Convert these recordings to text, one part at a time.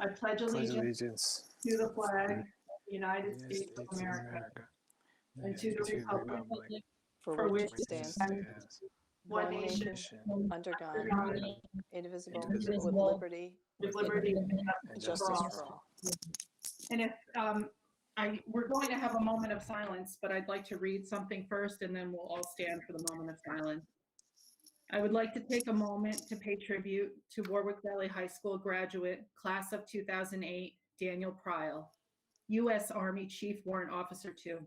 I pledge allegiance to the flag of the United States of America and to the republic for which it stands, one nation, under God, indivisible, indivisible, with liberty with liberty and justice for all. And if we're going to have a moment of silence, but I'd like to read something first, and then we'll all stand for the moment of silence. I would like to take a moment to pay tribute to Warwick Valley High School graduate, class of 2008, Daniel Pryal, U.S. Army Chief Warrant Officer 2.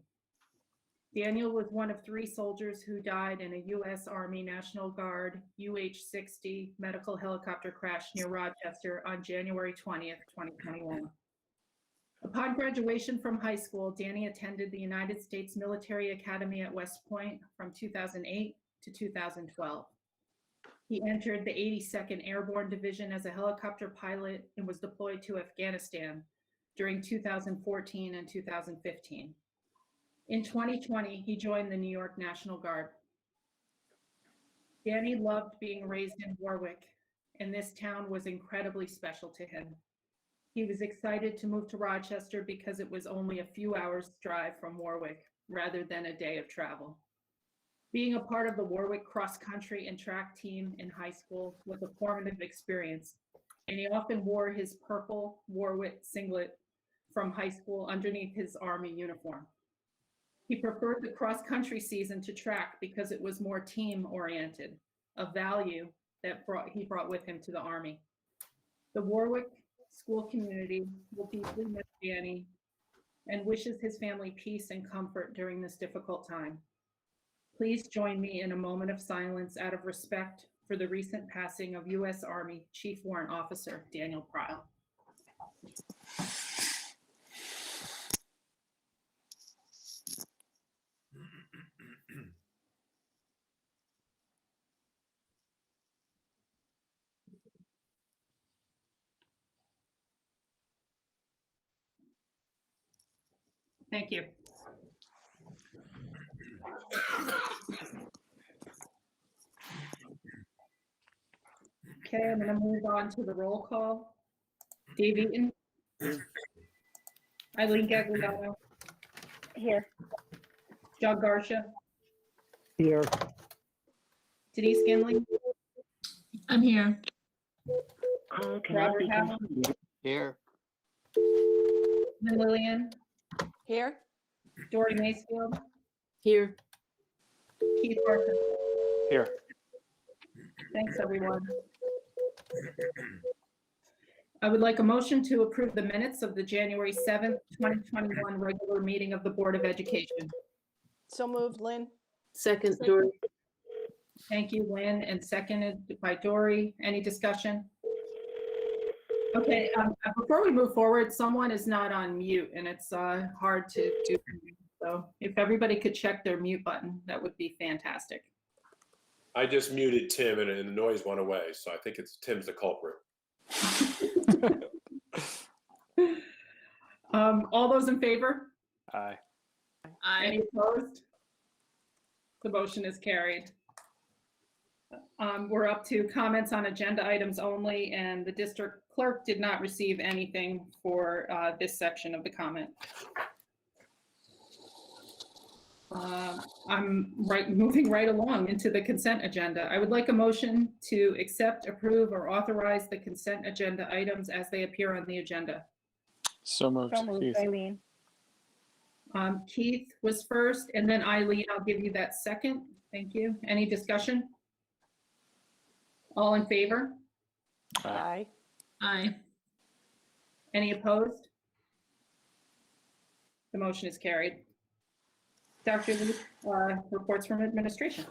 Daniel was one of 3 soldiers who died in a U.S. Army National Guard UH-60 medical helicopter crash near Rochester on January 20th, 2021. Upon graduation from high school, Danny attended the United States Military Academy at West Point from 2008 to 2012. He entered the 82nd Airborne Division as a helicopter pilot and was deployed to Afghanistan during 2014 and 2015. In 2020, he joined the New York National Guard. Danny loved being raised in Warwick, and this town was incredibly special to him. He was excited to move to Rochester because it was only a few hours drive from Warwick rather than a day of travel. Being a part of the Warwick cross-country and track team in high school was a formative experience, and he often wore his purple Warwick singlet from high school underneath his Army uniform. He preferred the cross-country season to track because it was more team-oriented, a value that he brought with him to the Army. The Warwick school community will deeply miss Danny and wishes his family peace and comfort during this difficult time. Please join me in a moment of silence out of respect for the recent passing of U.S. Army Chief Warrant Officer Daniel Pryal. Thank you. Okay, I'm going to move on to the roll call. Dave Eaton. Eileen Gagliano. Here. Doug Garcia. Here. Denise Ginley. I'm here. Robert Howell. Here. And Lillian. Here? Dory Macefield. Here. Keith Barton. Here. Thanks, everyone. I would like a motion to approve the minutes of the January 7th, 2021 regular meeting of the Board of Education. So moved, Lynn? Second, Dory. Thank you, Lynn, and seconded by Dory. Any discussion? Okay, before we move forward, someone is not on mute, and it's hard to do. So if everybody could check their mute button, that would be fantastic. I just muted Tim and the noise went away, so I think Tim's the culprit. All those in favor? Aye. Any opposed? The motion is carried. We're up to comments on agenda items only, and the district clerk did not receive anything for this section of the comment. I'm moving right along into the consent agenda. I would like a motion to accept, approve, or authorize the consent agenda items as they appear on the agenda. So moved. So moved, Keith. Eileen. Keith was first, and then Eileen, I'll give you that second. Thank you. Any discussion? All in favor? Aye. Aye. Any opposed? The motion is carried. Dr. Lee, reports from administration.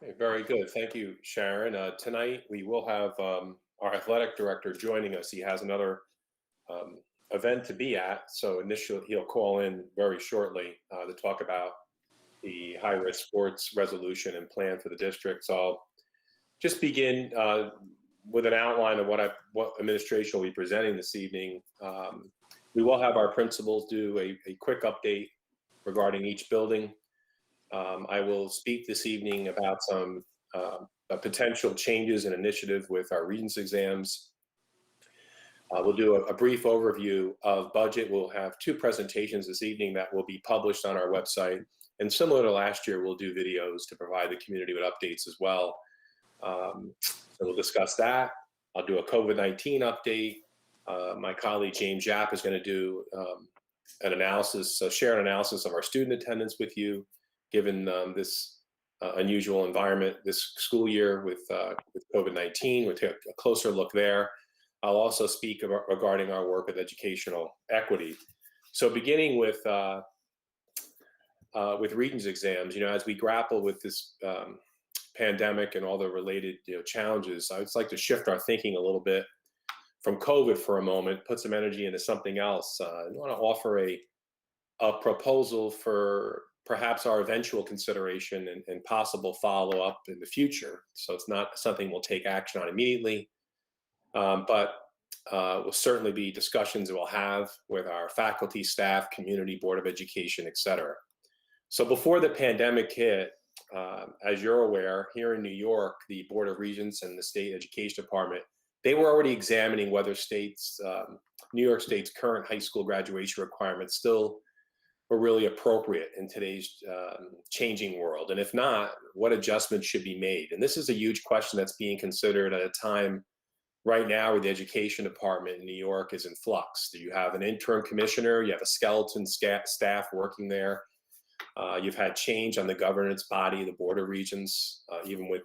Okay, very good. Thank you, Sharon. Tonight, we will have our athletic director joining us. He has another event to be at, so initially he'll call in very shortly to talk about the high-risk sports resolution and plan for the district. So I'll just begin with an outline of what administration will be presenting this evening. We will have our principals do a quick update regarding each building. I will speak this evening about some potential changes and initiative with our Regents exams We'll do a brief overview of budget. We'll have 2 presentations this evening that will be published on our website. And similar to last year, we'll do videos to provide the community with updates as well. So we'll discuss that. I'll do a COVID-19 update. My colleague James Yap is going to do an analysis, share an analysis of our student attendance with you, given this unusual environment this school year with COVID-19. We'll take a closer look there. I'll also speak about, regarding our work with educational equity. So beginning with Regents exams, as we grapple with this pandemic and all the related challenges, I would like to shift our thinking a little bit from COVID for a moment, put some energy into something else. I want to offer a proposal for perhaps our eventual consideration and possible follow-up in the future. So it's not something we'll take action on immediately, but will certainly be discussions we'll have with our faculty, staff, community, Board of Education, et cetera. So before the pandemic hit, as you're aware, here in New York, the Board of Regents and the State Education Department, they were already examining whether New York State's current high school graduation requirements still were really appropriate in today's changing world. And if not, what adjustments should be made? And this is a huge question that's being considered at a time right now where the Education Department in New York is in flux. You have an interim commissioner, you have a skeleton staff working there. You've had change on the governance body, the Board of Regents, even with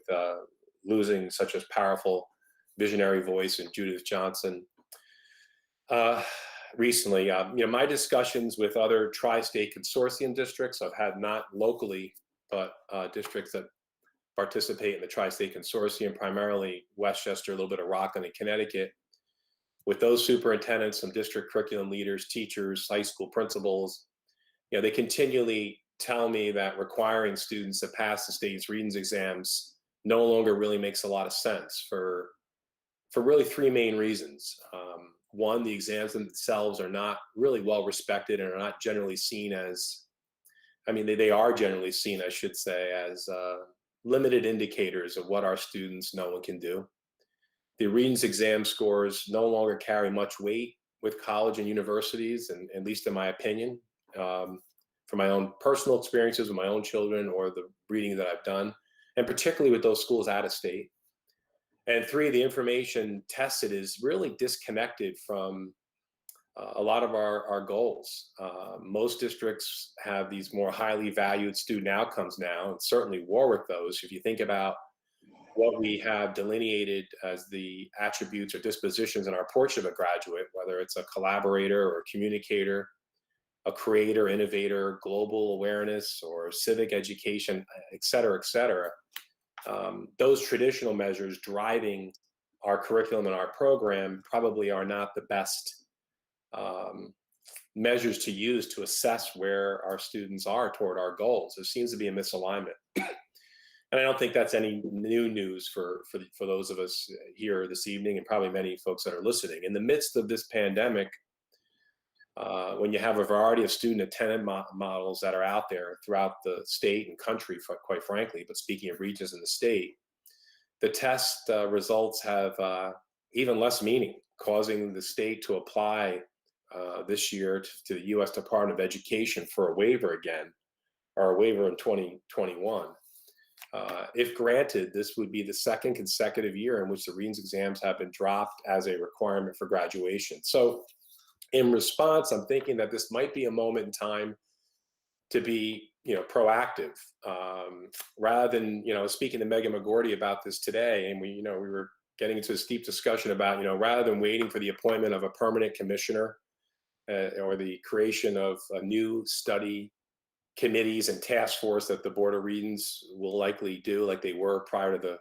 losing such a powerful visionary voice in Judith Johnson. Recently, my discussions with other tri-state consortium districts I've had, not locally, but districts that participate in the tri-state consortium, primarily Westchester, a little bit of Rockland and Connecticut. With those superintendents, some district curriculum leaders, teachers, high school principals, they continually tell me that requiring students to pass the state's Regents exams no longer really makes a lot of sense for really 3 main reasons. One, the exams themselves are not really well respected and are not generally seen as, they are generally seen, I should say, as limited indicators of what our students know and can do. The Regents exam scores no longer carry much weight with college and universities, and at least in my opinion, from my own personal experiences with my own children or the reading that I've done, and particularly with those schools out of state. And 3, the information tested is really disconnected from a lot of our goals. Most districts have these more highly valued student outcomes now, and certainly Warwick those. If you think about what we have delineated as the attributes or dispositions in our portrait of a graduate, whether it's a collaborator or a communicator, a creator, innovator, global awareness, or civic education, et cetera, those traditional measures driving our curriculum and our program probably are not the best measures to use to assess where our students are toward our goals. There seems to be a misalignment. And I don't think that's any new news for those of us here this evening, and probably many folks that are listening. In the midst of this pandemic, when you have a variety of student attendance models that are out there throughout the state and country, quite frankly, but speaking of regions in the state, the test results have even less meaning, causing the state to apply this year to the U.S. Department of Education for a waiver again, or a waiver in 2021. If granted, this would be the 2nd consecutive year in which the Regents exams have been dropped as a requirement for graduation. So in response, I'm thinking that this might be a moment in time to be, proactive, rather than, speaking to Megan McGordy about this today. And we were getting into a steep discussion about, rather than waiting for the appointment of a permanent commissioner or the creation of a new study committees and task force that the Board of Regents will likely do like they were prior to the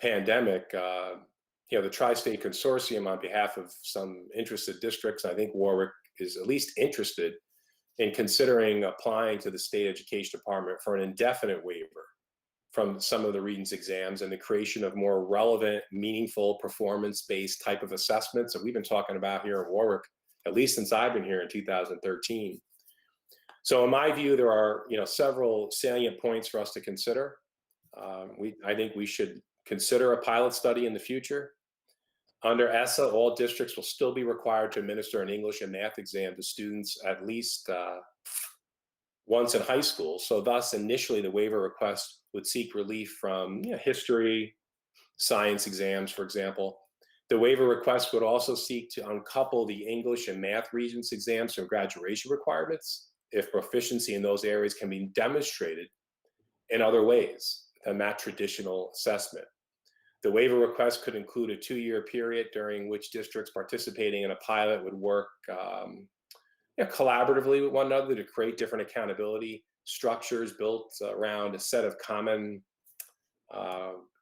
pandemic, the Tri-State Consortium, on behalf of some interested districts, I think Warwick is at least interested in considering applying to the State Education Department for an indefinite waiver from some of the Regents exams and the creation of more relevant, meaningful, performance-based type of assessments that we've been talking about here in Warwick, at least since I've been here in 2013. So in my view, there are several salient points for us to consider. I think we should consider a pilot study in the future. Under ESSA, all districts will still be required to administer an English and math exam to students at least once in high school. So thus, initially, the waiver request would seek relief from history, science exams, for example. The waiver request would also seek to uncouple the English and math Regents exams from graduation requirements if proficiency in those areas can be demonstrated in other ways than that traditional assessment. The waiver request could include a 2-year period during which districts participating in a pilot would work collaboratively with one another to create different accountability structures built around a set of common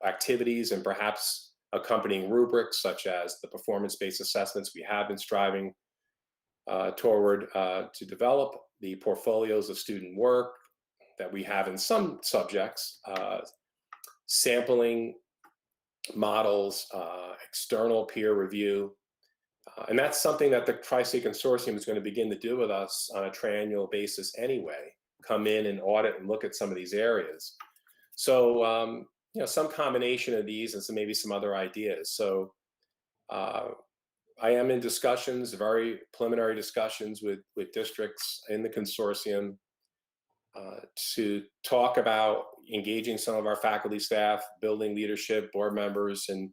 activities and perhaps accompanying rubrics, such as the performance-based assessments we have been striving toward to develop, the portfolios of student work that we have in some subjects, sampling models, external peer review. And that's something that the Tri-State Consortium is going to begin to do with us on a triennial basis anyway, come in and audit and look at some of these areas. So, some combination of these and maybe some other ideas. So I am in discussions, very preliminary discussions with districts in the consortium to talk about engaging some of our faculty staff, building leadership, board members, and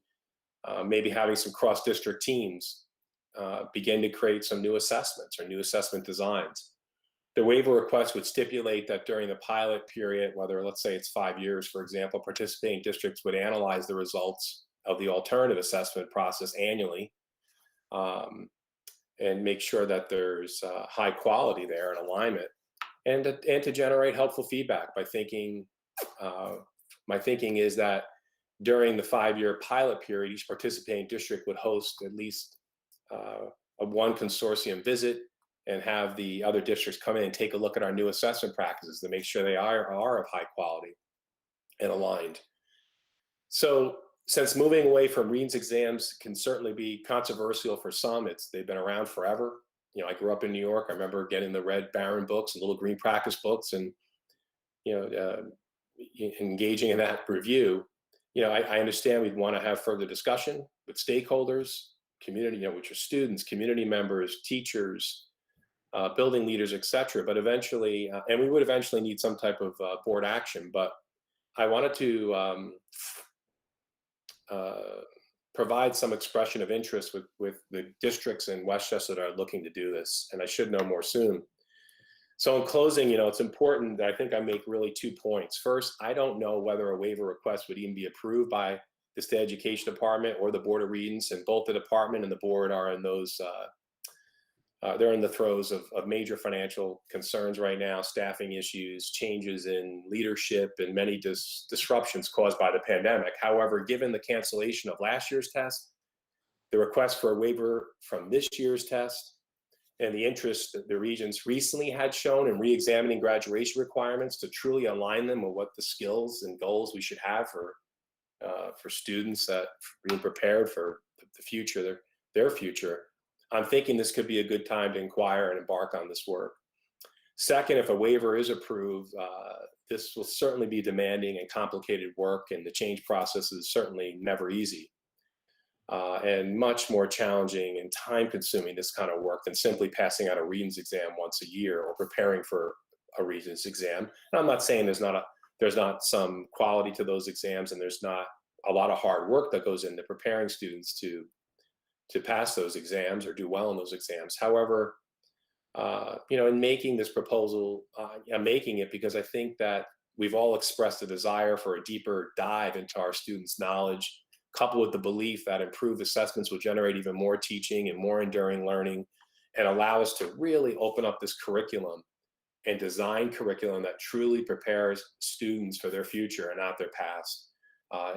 maybe having some cross-district teams begin to create some new assessments or new assessment designs. The waiver request would stipulate that during the pilot period, whether let's say it's 5 years, for example, participating districts would analyze the results of the alternative assessment process annually and make sure that there's high quality there and alignment, and to generate helpful feedback by thinking, my thinking is that during the 5-year pilot period, each participating district would host at least a one consortium visit and have the other districts come in and take a look at our new assessment practices to make sure they are of high quality and aligned. So since moving away from Read's exams can certainly be controversial for some, they've been around forever. I grew up in New York. I remember getting the Red Baron books and little green practice books and, engaging in that review. I understand we'd want to have further discussion with stakeholders, community, with your students, community members, teachers, building leaders, et cetera. But eventually, and we would eventually need some type of board action, but I wanted to provide some expression of interest with the districts in Westchester that are looking to do this, and I should know more soon. So in closing, it's important that I think I make really 2 points. First, I don't know whether a waiver request would even be approved by the State Education Department or the Board of Regents, and both the department and the board are in those, they're in the throes of major financial concerns right now, staffing issues, changes in leadership, and many disruptions caused by the pandemic. However, given the cancellation of last year's test, the request for a waiver from this year's test, and the interest that the Regents recently had shown in re-examining graduation requirements to truly align them with what the skills and goals we should have for students that being prepared for the future, their future, I'm thinking this could be a good time to inquire and embark on this work. Second, if a waiver is approved, this will certainly be demanding and complicated work, and the change process is certainly never easy, and much more challenging and time-consuming, this kind of work, than simply passing out a Regents exam once a year or preparing for a Regents exam. And I'm not saying there's not some quality to those exams, and there's not a lot of hard work that goes into preparing students to pass those exams or do well in those exams. However, in making this proposal, I'm making it because I think that we've all expressed a desire for a deeper dive into our students' knowledge, coupled with the belief that improved assessments will generate even more teaching and more enduring learning, and allow us to really open up this curriculum and design curriculum that truly prepares students for their future and not their past.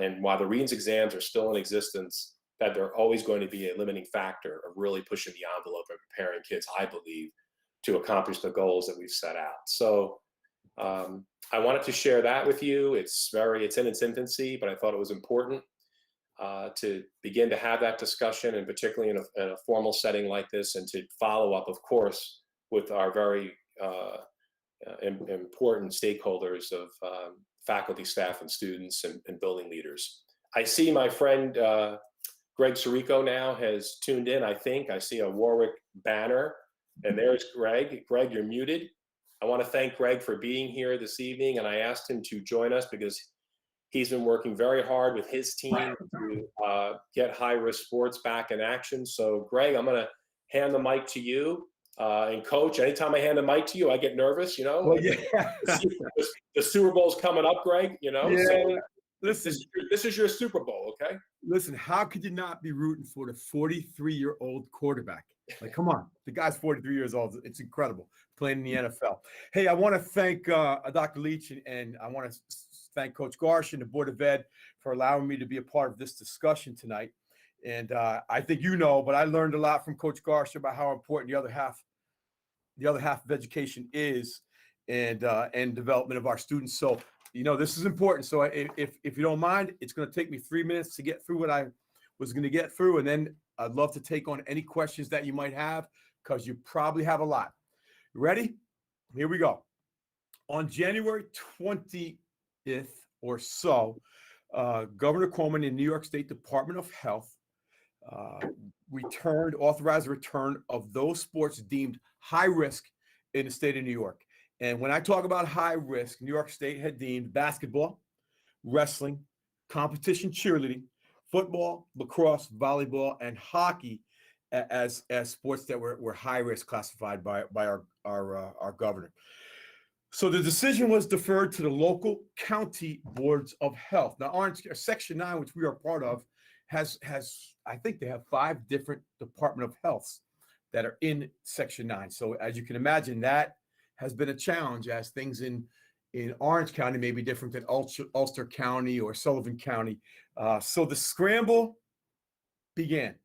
And while the Regents exams are still in existence, that they're always going to be a limiting factor of really pushing the envelope and preparing kids, I believe, to accomplish the goals that we've set out. So I wanted to share that with you. It's in its infancy, but I thought it was important to begin to have that discussion, and particularly in a formal setting like this, and to follow up, of course, with our very important stakeholders of faculty, staff, and students, and building leaders. I see my friend Greg Sirico now has tuned in, I think. I see a Warwick banner, and there's Greg. Greg, you're muted. I want to thank Greg for being here this evening, and I asked him to join us because he's been working very hard with his team to get high-risk sports back in action. So, Greg, I'm going to hand the mic to you. And Coach, anytime I hand the mic to you, I get nervous, you know? Well, yeah. The Super Bowl's coming up, Greg, you know? Yeah. So Listen, this is your Super Bowl, okay? listen, how could you not be rooting for the 43-year-old quarterback? Like, come on. The guy's 43 years old. It's incredible playing in the NFL. Hey, I want to thank Dr. Leach, and I want to thank Coach Garsh and the Board of Ed for allowing me to be a part of this discussion tonight. And I think you know, but I learned a lot from Coach Garsh about how important the other half of education is, and development of our students. So, you know, this is important. So if you don't mind, it's going to take me 3 minutes to get through what I was going to get through. And then I'd love to take on any questions that you might have, because you probably have a lot. Ready? Here we go. On January 20th or so, Governor Cuomo in the New York State Department of Health authorized the return of those sports deemed high risk in the state of New York. And when I talk about high risk, New York State had deemed basketball, wrestling, competition cheerleading, football, lacrosse, volleyball, and hockey as sports that were high risk classified by our governor. So the decision was deferred to the local county boards of health. Now, Orange Section 9, which we are part of, has I think they have 5 different Department of Healths that are in Section 9. So as you can imagine, that has been a challenge, as things in Orange County may be different than Ulster County or Sullivan County. So the scramble began.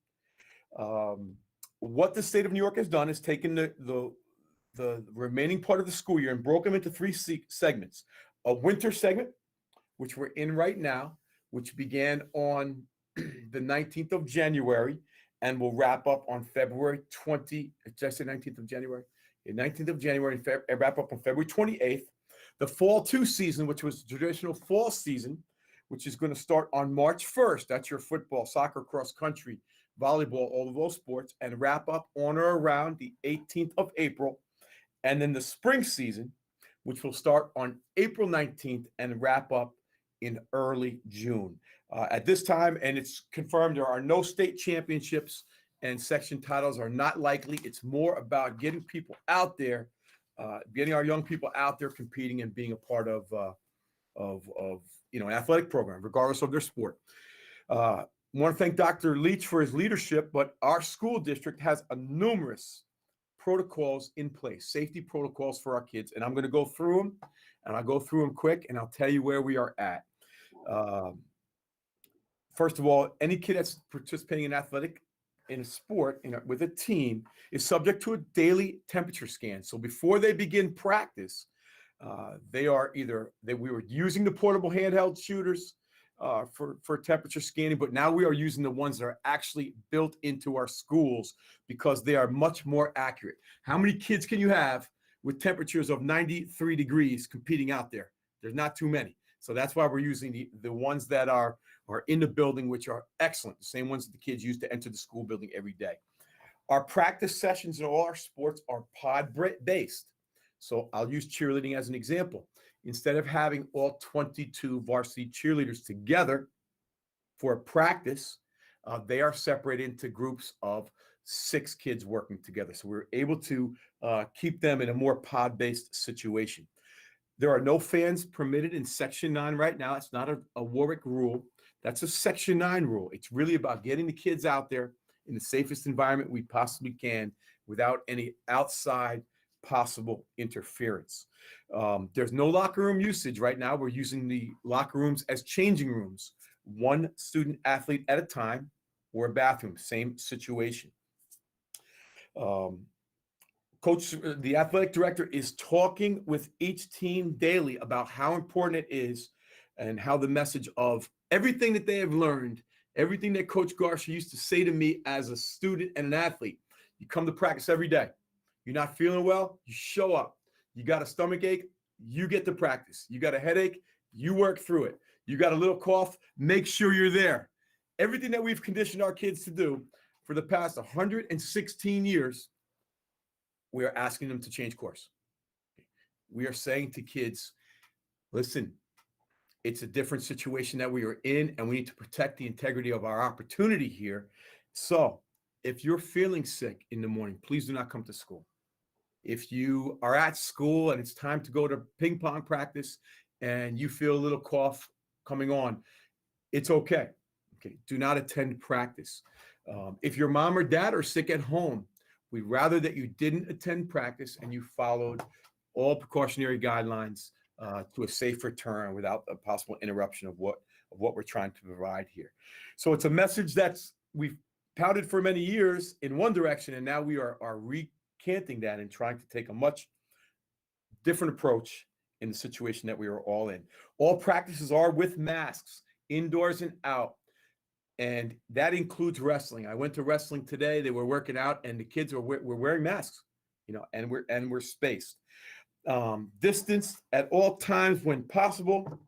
What the state of New York has done is taken the remaining part of the school year and broke them into 3 segments. A winter segment, which we're in right now, which began on the 19th of January and will wrap up on February 20. Did I say 19th of January? 19th of January and wrap up on February 28th. The Fall 2 season, which was the traditional fall season, which is going to start on March 1st. That's your football, soccer, cross country, volleyball, all of those sports, and wrap up on or around the 18th of April. And then the spring season, which will start on April 19th and wrap up in early June. At this time, and it's confirmed, there are no state championships and section titles are not likely. It's more about getting people out there, getting our young people out there competing and being a part of an athletic program, regardless of their sport. I want to thank Dr. Leach for his leadership, but our school district has numerous protocols in place, safety protocols for our kids. And I'm going to go through them, and I'll go through them quick, and I'll tell you where we are at. First of all, any kid that's participating in a sport with a team is subject to a daily temperature scan. So before they begin practice, we were using the portable handheld shooters for temperature scanning, but now we are using the ones that are actually built into our schools because they are much more accurate. How many kids can you have with temperatures of 93 degrees competing out there? There's not too many. So that's why we're using the ones that are in the building, which are excellent, the same ones that the kids use to enter the school building every day. Our practice sessions in all our sports are pod-based. So I'll use cheerleading as an example. Instead of having all 22 varsity cheerleaders together for a practice, they are separated into groups of 6 kids working together. So we're able to keep them in a more pod-based situation. There are no fans permitted in Section 9 right now. It's not a Warwick rule. That's a Section 9 rule. It's really about getting the kids out there in the safest environment we possibly can without any outside possible interference. There's no locker room usage right now. We're using the locker rooms as changing rooms, 1 student athlete at a time, or a bathroom, same situation. Coach, the athletic director is talking with each team daily about how important it is and how the message of everything that they have learned, everything that Coach Garcia used to say to me as a student and an athlete. You come to practice every day. You're not feeling well, you show up. You got a stomach ache, you get to practice. You got a headache, you work through it. You got a little cough, make sure you're there. everything that we've conditioned our kids to do for the past 116 years, we are asking them to change course. We are saying to kids, listen, it's a different situation that we are in, and we need to protect the integrity of our opportunity here. So if you're feeling sick in the morning, please do not come to school. If you are at school and it's time to go to ping pong practice and you feel a little cough coming on, it's okay. Okay, do not attend practice. If your mom or dad are sick at home, we'd rather that you didn't attend practice and you followed all precautionary guidelines to a safe return without a possible interruption of what we're trying to provide here. So it's a message we've touted for many years in one direction, and now we are recanting that and trying to take a much different approach in the situation that we are all in. All practices are with masks, indoors and out, and that includes wrestling. I went to wrestling today. They were working out, and the kids were wearing masks, and we're spaced. Distance at all times when possible.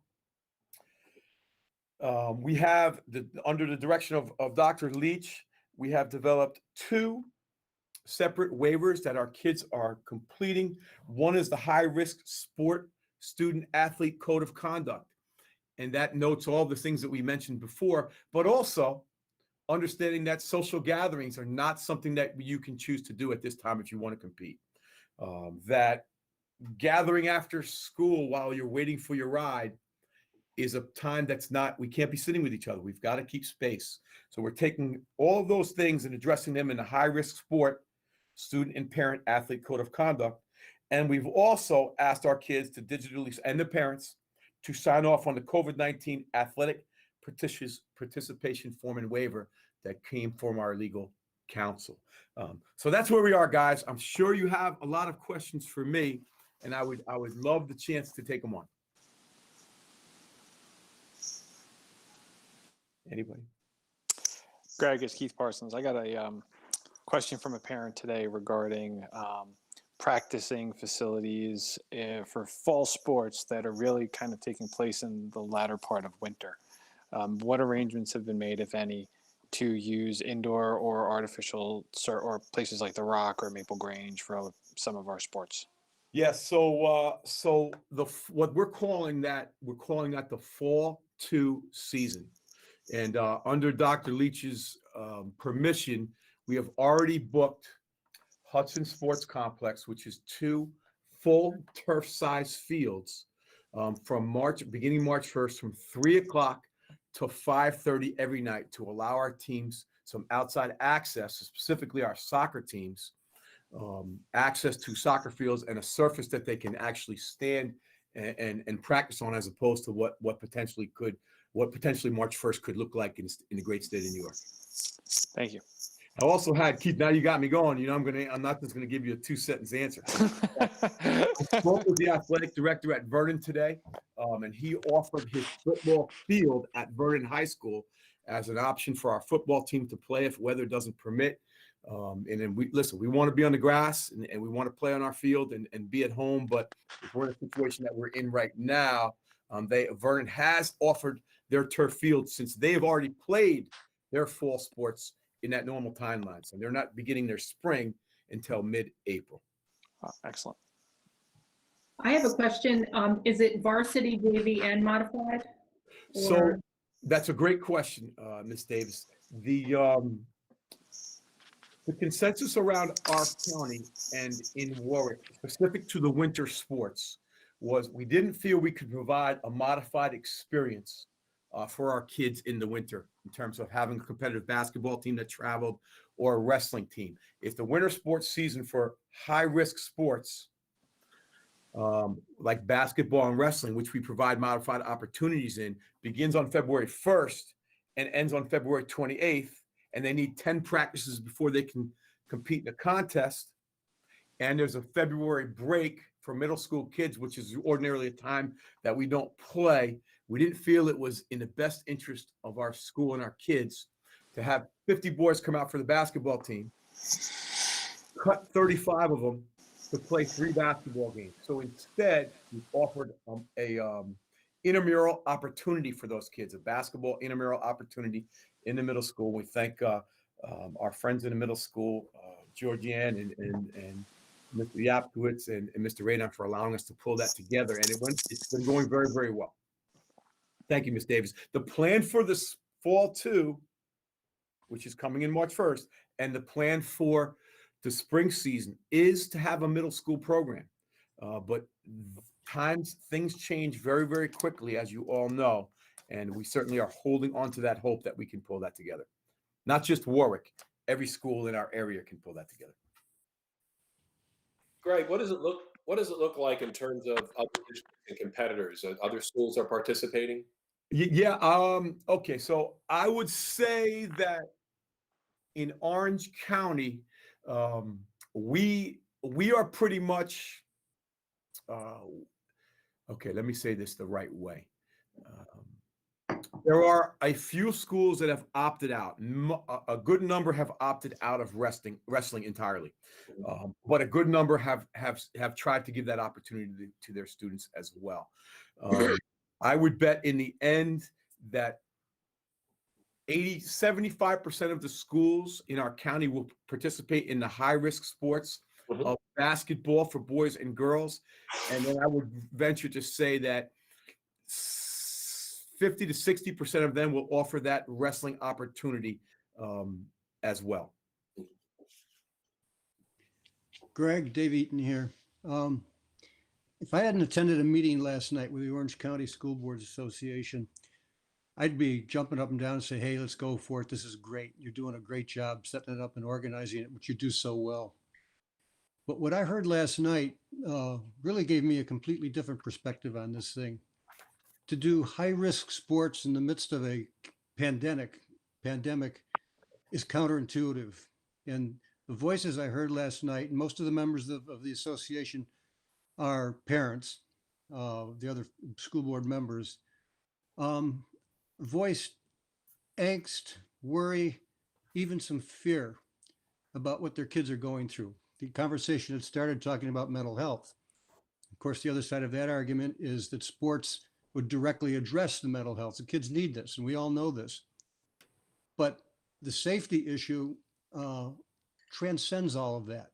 We have under the direction of Dr. Leach, we have developed 2 separate waivers that our kids are completing. One is the high-risk sport student athlete code of conduct, and that notes all the things that we mentioned before, but also understanding that social gatherings are not something that you can choose to do at this time if you want to compete. That gathering after school while you're waiting for your ride is a time we can't be sitting with each other. We've got to keep space. So we're taking all of those things and addressing them in the high-risk sport student and parent athlete code of conduct. And we've also asked our kids to digitally, and the parents, to sign off on the COVID-19 athletic participation form and waiver that came from our legal counsel. So that's where we are, guys. I'm sure you have a lot of questions for me, and I would love the chance to take them on. Anybody? Greg, it's Keith Parsons. I got a question from a parent today regarding practicing facilities for fall sports that are really kind of taking place in the latter part of winter. What arrangements have been made, if any, to use indoor or artificial or places like the Rock or Maple Grange for some of our sports? Yes. So what we're calling that the fall 2 season. And under Dr. Leach's permission, we have already booked Hudson Sports Complex, which is 2 full turf-size fields beginning March 1st, from 3 o'clock to 5:30 every night, to allow our teams some outside access, specifically our soccer teams, access to soccer fields and a surface that they can actually stand and practice on, as opposed to what potentially March 1st could look like in the great state of New York. Thank you. I also had, Keith, now you got me going. I'm not just going to give you a 2-sentence answer. I spoke with the athletic director at Vernon today, and he offered his football field at Vernon High School as an option for our football team to play if weather doesn't permit. And then we want to be on the grass and we want to play on our field and be at home. But if we're in a situation that we're in right now, Vernon has offered their turf field, since they have already played their fall sports in that normal timeline. So they're not beginning their spring until mid-April. Excellent. I have a question. Is it varsity, JV, and modified? So that's a great question, Ms. Davis. The consensus around our county and in Warwick, specific to the winter sports, was we didn't feel we could provide a modified experience for our kids in the winter, in terms of having a competitive basketball team that traveled or a wrestling team. If the winter sports season for high-risk sports like basketball and wrestling, which we provide modified opportunities in, begins on February 1st and ends on February 28th, and they need 10 practices before they can compete in a contest, and there's a February break for middle school kids, which is ordinarily a time that we don't play, we didn't feel it was in the best interest of our school and our kids to have 50 boys come out for the basketball team, cut 35 of them to play 3 basketball games. So instead, we offered a intramural opportunity for those kids, a basketball intramural opportunity in the middle school. We thank our friends in the middle school, Georgianne and Mr. Yapkowitz and Mr. Radon for allowing us to pull that together. And it's been going very, very well. Thank you, Ms. Davis. The plan for this fall too, which is coming in March 1st, and the plan for the spring season is to have a middle school program. But things change very, very quickly, as you all know. And we certainly are holding on to that hope that we can pull that together. Not just Warwick, every school in our area can pull that together. Greg, what does it look like in terms of other districts and competitors? Other schools are participating? Yeah. Okay. So I would say that in Orange County, we are pretty much. Okay. Let me say this the right way. There are a few schools that have opted out. A good number have opted out of wrestling entirely, but a good number have tried to give that opportunity to their students as well. I would bet in the end that 75% of the schools in our county will participate in the high-risk sports of basketball for boys and girls, and then I would venture to say that 50 to 60% of them will offer that wrestling opportunity as well. Greg, Dave Eaton here. If I hadn't attended a meeting last night with the Orange County School Boards Association, I'd be jumping up and down and say, hey, let's go for it. This is great. You're doing a great job setting it up and organizing it, which you do so well. But what I heard last night really gave me a completely different perspective on this thing. To do high-risk sports in the midst of a pandemic is counterintuitive. And the voices I heard last night, and most of the members of the association are parents, the other school board members, voiced angst, worry, even some fear about what their kids are going through. The conversation had started talking about mental health. Of course, the other side of that argument is that sports would directly address the mental health. The kids need this, and we all know this. But the safety issue transcends all of that.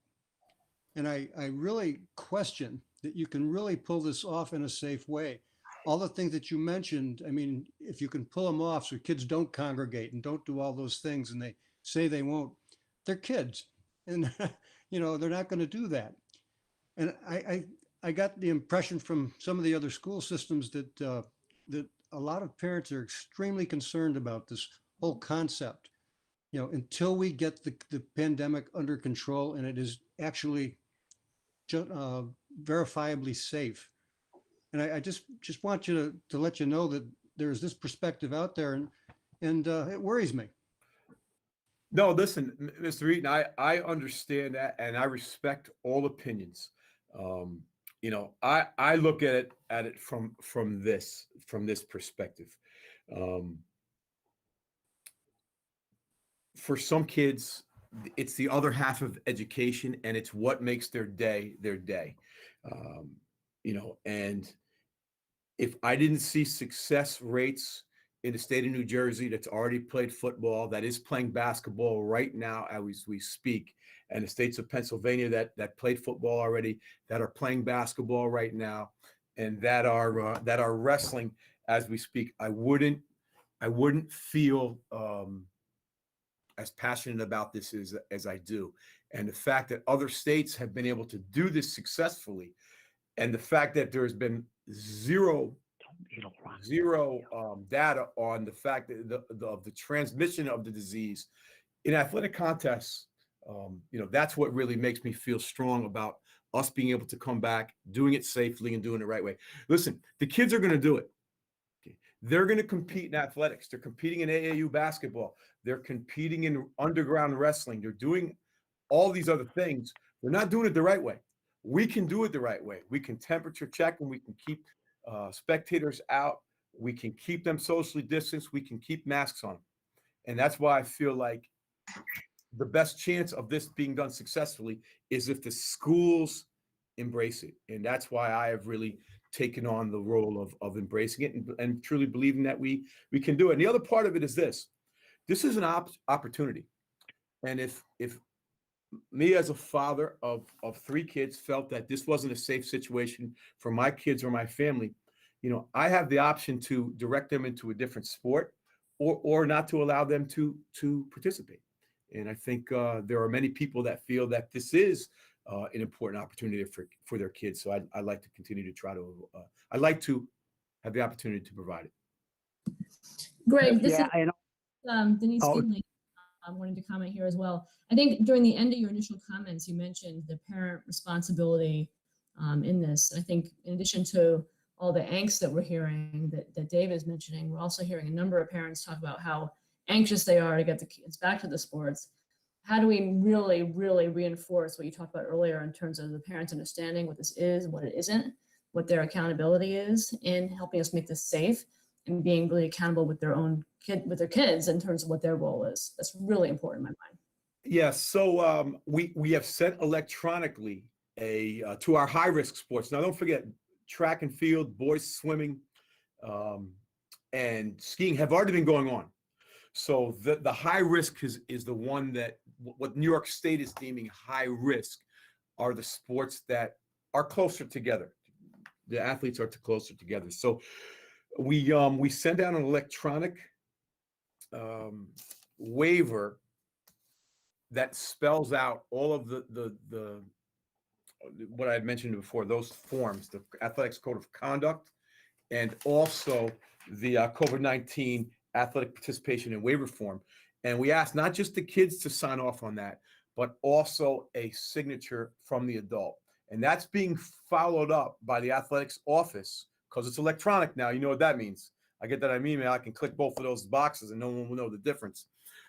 And I really question that you can really pull this off in a safe way. All the things that you mentioned, I mean, if you can pull them off so kids don't congregate and don't do all those things, and they say they won't, they're kids. And, they're not going to do that. And I got the impression from some of the other school systems that that a lot of parents are extremely concerned about this whole concept. Until we get the pandemic under control and it is actually verifiably safe. And I just want you to let you know that there's this perspective out there, and it worries me. No, listen, Mr. Eaton, I understand that, and I respect all opinions. I look at it from this perspective. For some kids, it's the other half of education, and it's what makes their day their day. And if I didn't see success rates in the state of New Jersey that's already played football, that is playing basketball right now as we speak, and the states of Pennsylvania that played football already, that are playing basketball right now, and that are wrestling as we speak, I wouldn't feel as passionate about this as I do. And the fact that other states have been able to do this successfully, and the fact that there's been zero data on the fact that the transmission of the disease in athletic contests, that's what really makes me feel strong about us being able to come back, doing it safely and doing it the right way. Listen, the kids are going to do it. Okay. They're going to compete in athletics. They're competing in AAU basketball. They're competing in underground wrestling. They're doing all these other things. They're not doing it the right way. We can do it the right way. We can temperature check, and we can keep spectators out. We can keep them socially distanced. We can keep masks on. And that's why I feel like the best chance of this being done successfully is if the schools embrace it. And that's why I have really taken on the role of embracing it and truly believing that we can do it. And the other part of it is this is an opportunity. And if me as a father of 3 kids felt that this wasn't a safe situation for my kids or my family, I have the option to direct them into a different sport or not to allow them to participate. And I think there are many people that feel that this is an important opportunity for their kids. So I'd like to continue to I'd like to have the opportunity to provide it. Greg, this Yeah, is Denise Oh. Finley. I'm wanting to comment here as well. I think during the end of your initial comments, you mentioned the parent responsibility in this. I think in addition to all the angst that we're hearing that Dave is mentioning, we're also hearing a number of parents talk about how anxious they are to get the kids back to the sports. How do we really, really reinforce what you talked about earlier in terms of the parents understanding what this is and what it isn't, what their accountability is in helping us make this safe and being really accountable with their own with their kids in terms of what their role is. That's really important in my mind. Yes. So we have sent electronically to our high risk sports. Now, don't forget, track and field, boys swimming, and skiing have already been going on. So the high risk is the one that what New York State is deeming high risk are the sports that are closer together. The athletes are closer together. So we send out an electronic waiver that spells out all of the what I had mentioned before, those forms, the Athletics Code of Conduct, and also the COVID-19 athletic participation and waiver form. And we asked not just the kids to sign off on that, but also a signature from the adult. And that's being followed up by the athletics office because it's electronic now. You know what that means. I get that email. I can click both of those boxes and no one will know the difference.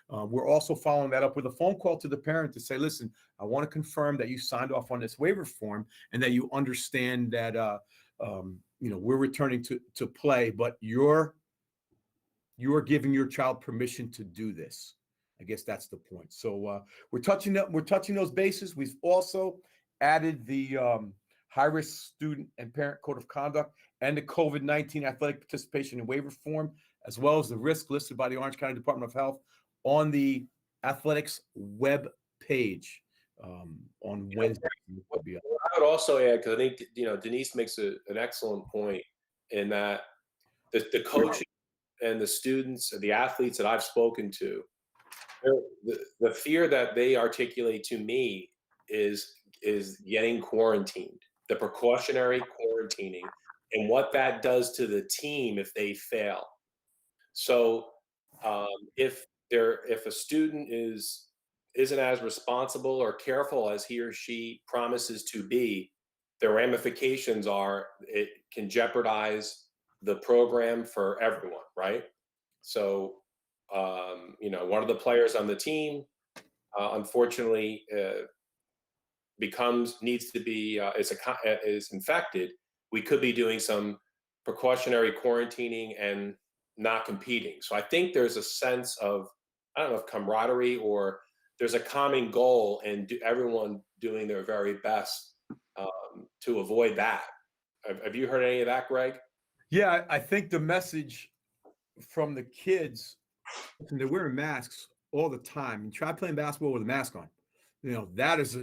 We're also following that up with a phone call to the parent to say, listen, I want to confirm that you signed off on this waiver form and that you understand that we're returning to play, but you're giving your child permission to do this. I guess that's the point. So we're touching those bases. We've also added the high-risk student and parent code of conduct and the COVID-19 athletic participation and waiver form, as well as the risk listed by the Orange County Department of Health on the athletics web page on Wednesday. I would also add, because I think Denise makes an excellent point in that the coaches and the students and the athletes that I've spoken to, the fear that they articulate to me is getting quarantined, the precautionary quarantining, and what that does to the team if they fail. So if a student isn't as responsible or careful as he or she promises to be, the ramifications are it can jeopardize the program for everyone, right? So, one of the players on the team, unfortunately, needs to be is infected. We could be doing some precautionary quarantining and not competing. So I think there's a sense of, I don't know if camaraderie or there's a common goal and everyone doing their very best to avoid that. Have you heard any of that, Greg? Yeah, I think the message from the kids, they're wearing masks all the time. And try playing basketball with a mask on. That is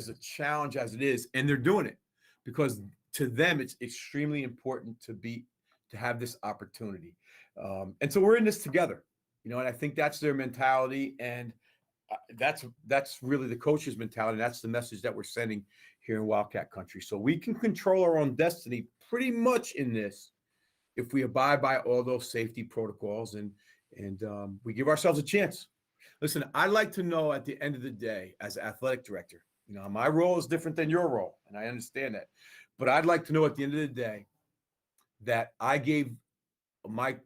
a challenge as it is, and they're doing it because to them it's extremely important to have this opportunity. And so we're in this together, and I think that's their mentality, and that's really the coach's mentality. That's the message that we're sending here in Wildcat Country. So we can control our own destiny pretty much in this if we abide by all those safety protocols and we give ourselves a chance. Listen, I'd like to know at the end of the day, as athletic director, my role is different than your role, and I understand that. But I'd like to know at the end of the day that I gave my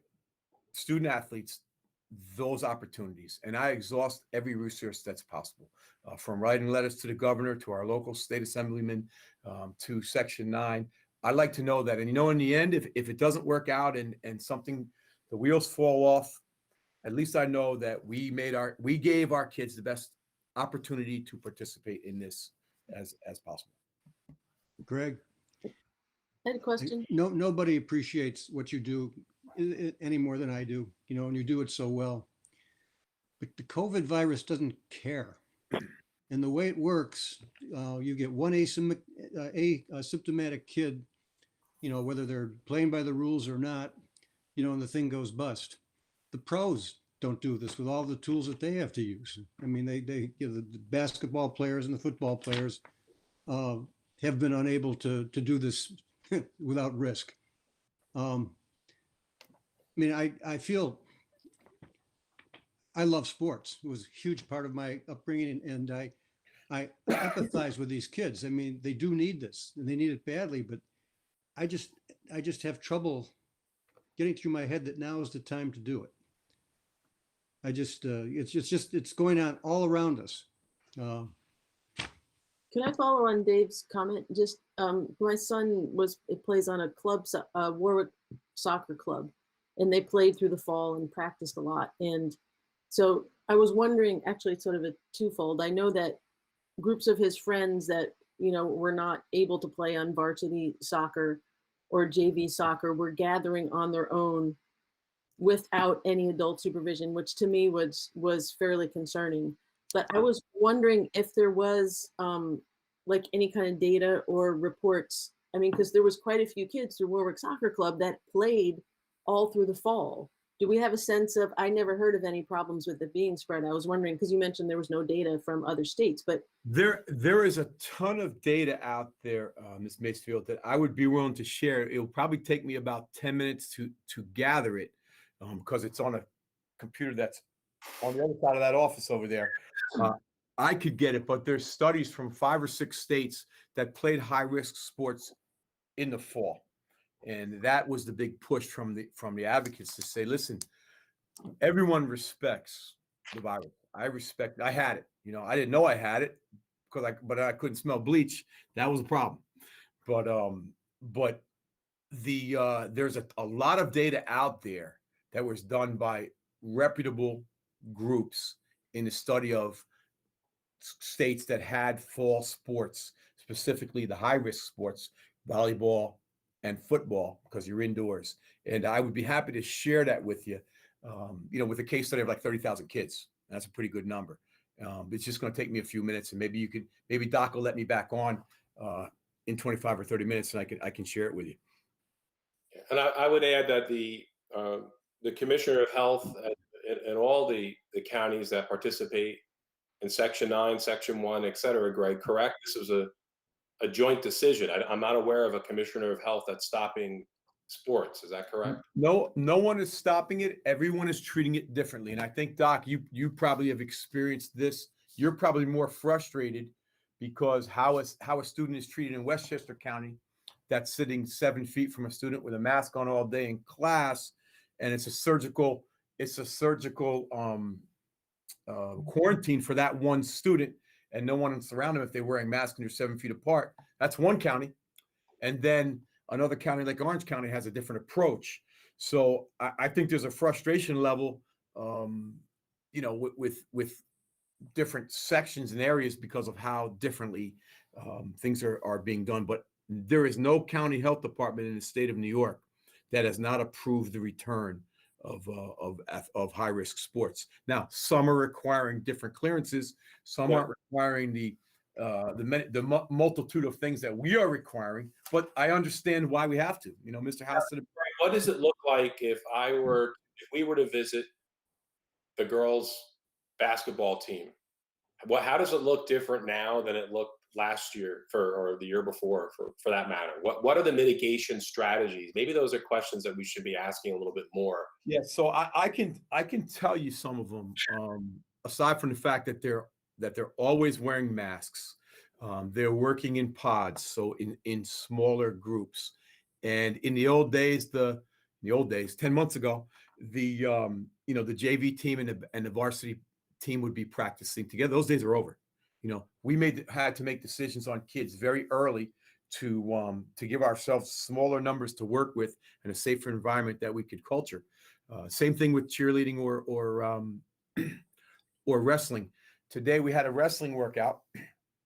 student athletes those opportunities, and I exhaust every resource that's possible, from writing letters to the governor, to our local state assemblyman, to Section 9. I'd like to know that. And in the end, if it doesn't work out and the wheels fall off, at least I know that we gave our kids the best opportunity to participate in this as possible. Greg? I had a question. No, nobody appreciates what you do any more than I do, and you do it so well. But the COVID virus doesn't care. And the way it works, you get one asymptomatic kid, whether they're playing by the rules or not, and the thing goes bust. The pros don't do this with all the tools that they have to use. I mean, the basketball players and the football players have been unable to do this without risk. I mean, I feel I love sports. It was a huge part of my upbringing, and I empathize with these kids. I mean, they do need this, and they need it badly. But I just have trouble getting through my head that now is the time to do it. It's going on all around us. Can I follow on Dave's comment? Just my son plays on a club, Warwick soccer club, and they played through the fall and practiced a lot. And so I was wondering, actually, it's sort of a twofold. I know that groups of his friends that were not able to play on varsity soccer or JV soccer were gathering on their own without any adult supervision, which to me was fairly concerning. But I was wondering if there was like any kind of data or reports. I mean, because there was quite a few kids through Warwick Soccer Club that played all through the fall. Do we have a sense of, I never heard of any problems with it being spread. I was wondering, because you mentioned there was no data from other states, but. There is a ton of data out there, Ms. Macefield, that I would be willing to share. It'll probably take me about 10 minutes to gather it because it's on a computer that's on the other side of that office over there. I could get it, but there's studies from 5 or 6 states that played high-risk sports in the fall. And that was the big push from the advocates to say, listen, everyone respects the virus. I had it. I didn't know I had it but I couldn't smell bleach. That was a problem. But there's a lot of data out there that was done by reputable groups in the study of states that had fall sports, specifically the high-risk sports, volleyball and football, because you're indoors. And I would be happy to share that with you, with a case study of like 30,000 kids. That's a pretty good number. It's just going to take me a few minutes, and maybe Doc will let me back on in 25 or 30 minutes, and I can share it with you. And I would add that the Commissioner of Health and all the counties that participate in Section 9, Section 1, et cetera, Greg, correct? This was a joint decision. I'm not aware of a Commissioner of Health that's stopping sports. Is that correct? No one is stopping it. Everyone is treating it differently. And I think, Doc, you probably have experienced this. You're probably more frustrated because how a student is treated in Westchester County that's sitting 7 feet from a student with a mask on all day in class, and it's a surgical quarantine for that one student, and no one is around them if they're wearing masks and you're 7 feet apart. That's one county. And then another county like Orange County has a different approach. So I think there's a frustration level, with different sections and areas because of how differently things are being done. But there is no county health department in the state of New York that has not approved the return of high-risk sports. Now, some are requiring different clearances. Some aren't requiring the multitude of things that we are requiring. But I understand why we have to. Mr. House said, what does it look like if we were to visit the girls' basketball team? How does it look different now than it looked last year or the year before, for that matter? What are the mitigation strategies? Maybe those are questions that we should be asking a little bit more. Yeah, so I can tell you some of them. Aside from the fact that they're always wearing masks, they're working in pods, so in smaller groups. And in the old days, 10 months ago, the JV team and the varsity team would be practicing together. Those days are over. We had to make decisions on kids very early to give ourselves smaller numbers to work with and a safer environment that we could culture. Same thing with cheerleading or wrestling. Today we had a wrestling workout.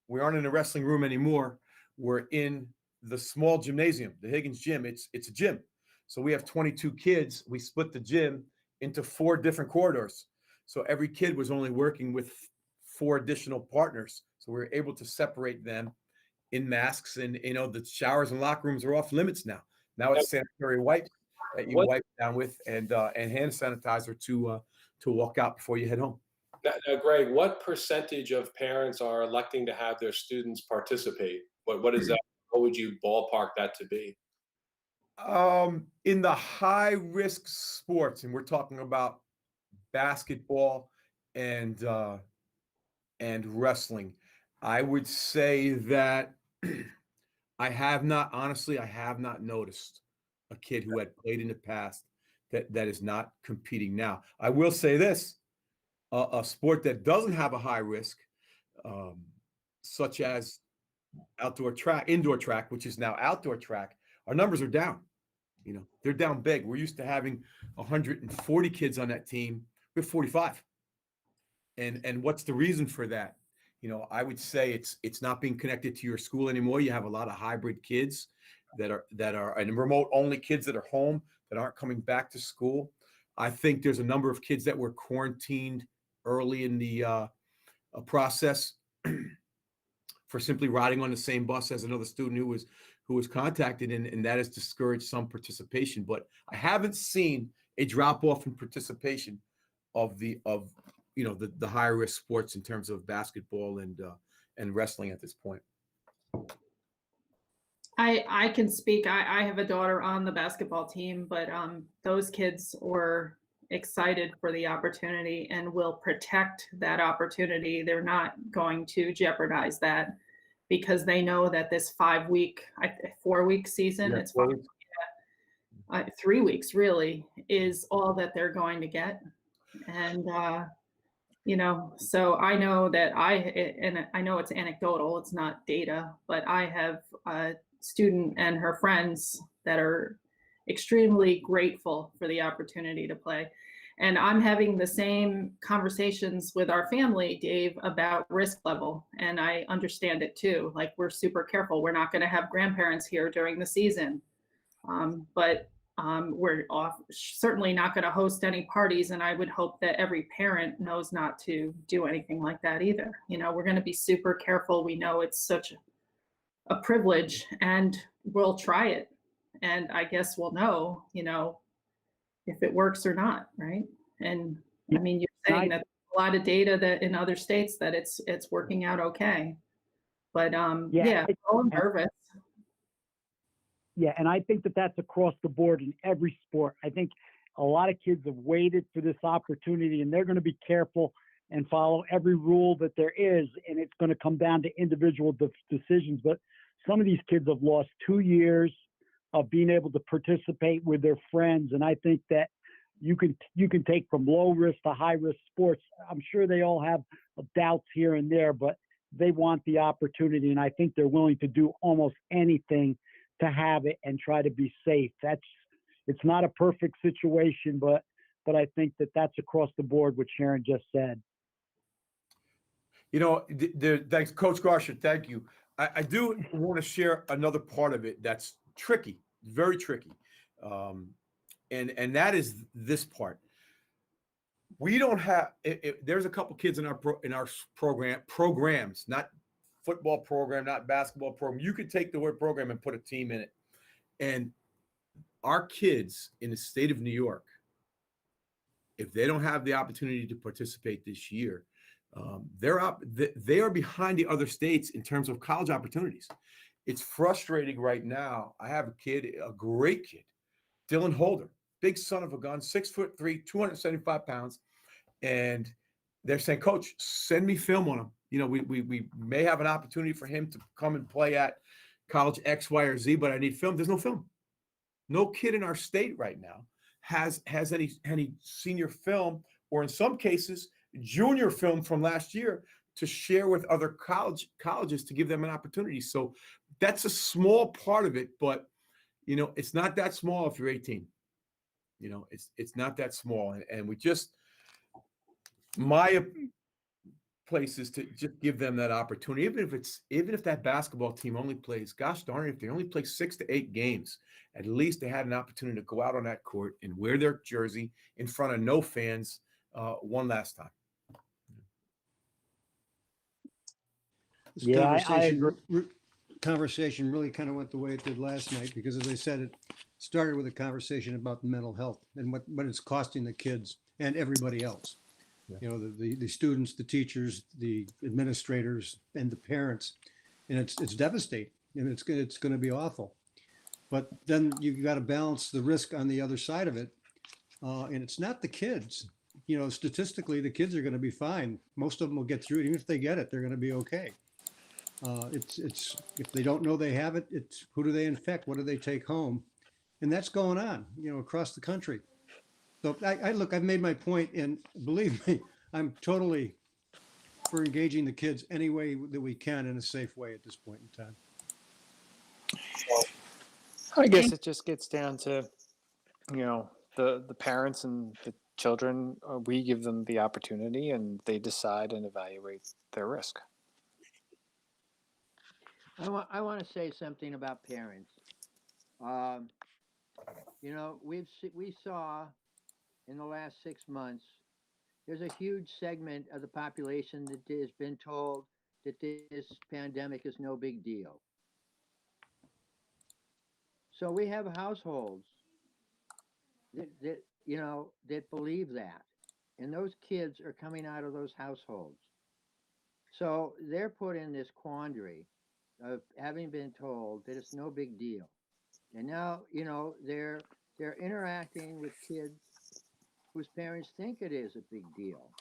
We aren't in a wrestling room anymore. We're in the small gymnasium, the Higgins gym. It's a gym. So we have 22 kids. We split the gym into 4 different corridors. So every kid was only working with 4 additional partners. So we were able to separate them in masks, and the showers and locker rooms are off limits now. Now it's sanitary wipes that you wipe down with, and hand sanitizer to walk out before you head home. Now, Greg, what percentage of parents are electing to have their students participate? What is that? What would you ballpark that to be? In the high risk sports, and we're talking about basketball and wrestling, I would say that I have not noticed a kid who had played in the past that is not competing now. I will say this, a sport that doesn't have a high risk, such as indoor track, which is now outdoor track, our numbers are down. They're down big. We're used to having 140 kids on that team. We have 45. And what's the reason for that? I would say it's not being connected to your school anymore. You have a lot of hybrid kids that are and remote only kids that are home that aren't coming back to school. I think there's a number of kids that were quarantined early in the process for simply riding on the same bus as another student who was contacted, and that has discouraged some participation. But I haven't seen a drop off in participation of the higher risk sports in terms of basketball and wrestling at this point. I can speak. I have a daughter on the basketball team, but those kids were excited for the opportunity and will protect that opportunity. They're not going to jeopardize that because they know that this 4-week season, it's 3 weeks really, is all that they're going to get. And so I know that I know it's anecdotal, it's not data, but I have a student and her friends that are extremely grateful for the opportunity to play. And I'm having the same conversations with our family, Dave, about risk level. And I understand it too. Like, we're super careful. We're not going to have grandparents here during the season. But we're certainly not going to host any parties. And I would hope that every parent knows not to do anything like that either. We're going to be super careful. We know it's such a privilege, and we'll try it. And I guess we'll know, if it works or not, right? And I mean, you're saying that a lot of data that in other states that it's working out okay. But yeah, it's all nervous. Yeah, and I think that that's across the board in every sport. I think a lot of kids have waited for this opportunity, and they're going to be careful and follow every rule that there is, and it's going to come down to individual decisions. But some of these kids have lost 2 years of being able to participate with their friends, and I think that you can take from low risk to high risk sports. I'm sure they all have doubts here and there, but they want the opportunity, and I think they're willing to do almost anything to have it and try to be safe. It's not a perfect situation, but I think that that's across the board what Sharon just said. Thanks, Coach Garsha. Thank you. I do want to share another part of it that's tricky, very tricky. And that is this part. We don't have, there's a couple kids in our programs, not football program, not basketball program. You could take the word program and put a team in it. And our kids in the state of New York, if they don't have the opportunity to participate this year, they are behind the other states in terms of college opportunities. It's frustrating right now. I have a great kid, Dylan Holder, big son of a gun, 6'3", 275 pounds. And they're saying, Coach, send me film on him. We may have an opportunity for him to come and play at college X, Y, or Z, but I need film. There's no film. No kid in our state right now has any senior film, or in some cases, junior film from last year to share with other colleges to give them an opportunity. So that's a small part of it, but it's not that small if you're 18. It's not that small. And we just, my places to just give them that opportunity, even if that basketball team only plays, gosh darn it, if they only play 6 to 8 games, at least they had an opportunity to go out on that court and wear their jersey in front of no fans one last time. This Yeah, I agree. conversation really kind of went the way it did last night because, as I said, it started with a conversation about mental health and what it's costing the kids and everybody else. Yeah. You know, the students, the teachers, the administrators, and the parents, and it's devastating, and it's going to be awful. But then you got to balance the risk on the other side of it, and it's not the kids. You know, statistically, the kids are going to be fine. Most of them will get through it. Even if they get it, they're going to be okay. It's if they don't know they have it, it's who do they infect? What do they take home? And that's going on, you know, across the country. So I've made my point, and believe me, I'm totally for engaging the kids any way that we can in a safe way at this point in time. I guess it just gets down to, you know, the parents and the children, we give them the opportunity and they decide and evaluate their risk. I want to say something about parents. You know, we saw in the last 6 months, there's a huge segment of the population that has been told that this pandemic is no big deal. So we have households that you know, that believe that, and those kids are coming out of those households. So they're put in this quandary of having been told that it's no big deal. And now, you know, they're interacting with kids whose parents think it is a big deal.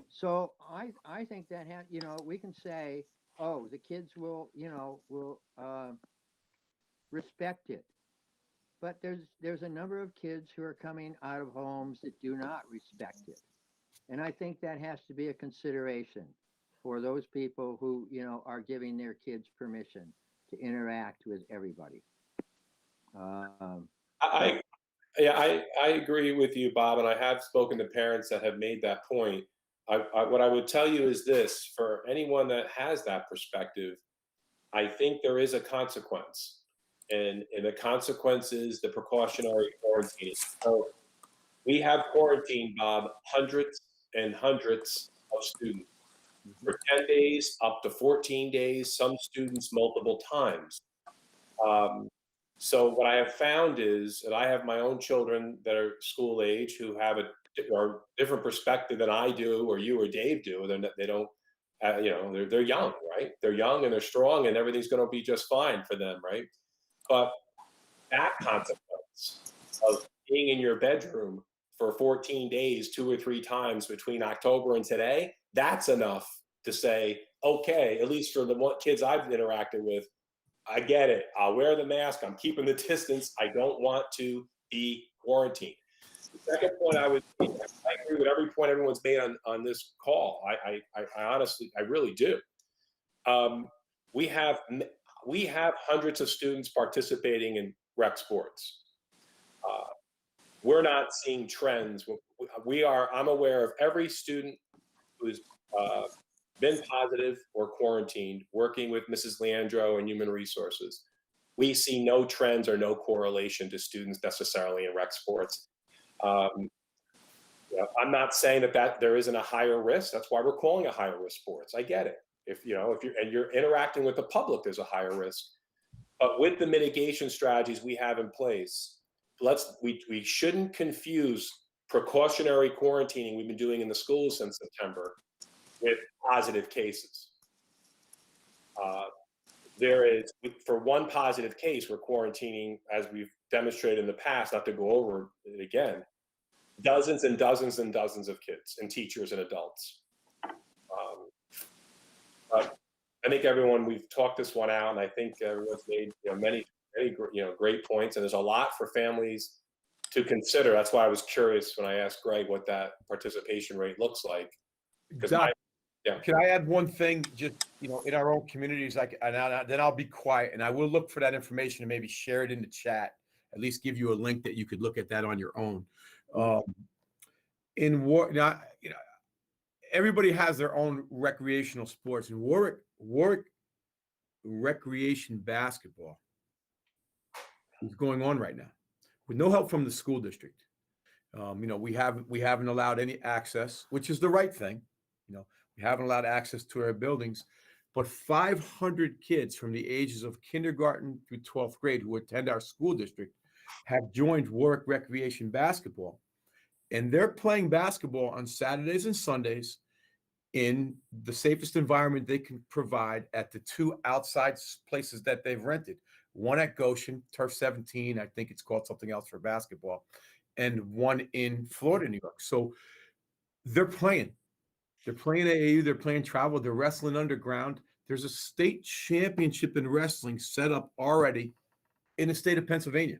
So I think that, you know, we can say, oh, the kids will, you know, respect it. But there's a number of kids who are coming out of homes that do not respect it. And I think that has to be a consideration for those people who, you know, are giving their kids permission to interact with everybody. I agree with you, Bob, and I have spoken to parents that have made that point. What I would tell you is this: for anyone that has that perspective, I think there is a consequence, and the consequence is the precautionary quarantine. So we have quarantined, Bob, hundreds and hundreds of students for 10 days, up to 14 days, some students multiple times. So what I have found is that I have my own children that are school age who have a different perspective than I do, or you or Dave do. They don't, you know, they're young, right? They're young and they're strong, and everything's going to be just fine for them, right? But that consequence of being in your bedroom for 14 days, 2 or 3 times between October and today, that's enough to say, okay, at least for the kids I've interacted with, I get it. I'll wear the mask. I'm keeping the distance. I don't want to be quarantined. The second point I agree with every point everyone's made on this call. I honestly, I really do. We have hundreds of students participating in rec sports. We're not seeing trends. I'm aware of every student who's been positive or quarantined, working with Mrs. Leandro and Human Resources. We see no trends or no correlation to students necessarily in rec sports. You know, I'm not saying that there isn't a higher risk. That's why we're calling it higher risk sports. I get it. If you're interacting with the public, there's a higher risk. But with the mitigation strategies we have in place, we shouldn't confuse precautionary quarantining we've been doing in the schools since September with positive cases. There is, for one positive case, we're quarantining, as we've demonstrated in the past, not to go over it again, dozens and dozens and dozens of kids and teachers and adults. I think we've talked this one out, and I think everyone's made many great points, and there's a lot for families to consider. That's why I was curious when I asked Greg what that participation rate looks like. Can I add one thing? Just, in our own communities, then I'll be quiet, and I will look for that information and maybe share it in the chat. At least give you a link that you could look at that on your own. everybody has their own recreational sports, and Warwick recreation basketball is going on right now with no help from the school district. We haven't allowed any access, which is the right thing. We haven't allowed access to our buildings, but 500 kids from the ages of kindergarten through 12th grade who attend our school district have joined Warwick Recreation Basketball, and they're playing basketball on Saturdays and Sundays in the safest environment they can provide at the two outside places that they've rented. One at Goshen, Turf 17, I think it's called something else for basketball, and one in Florida, New York. So they're playing. They're playing AAU, they're playing travel, they're wrestling underground. There's a state championship in wrestling set up already in the state of Pennsylvania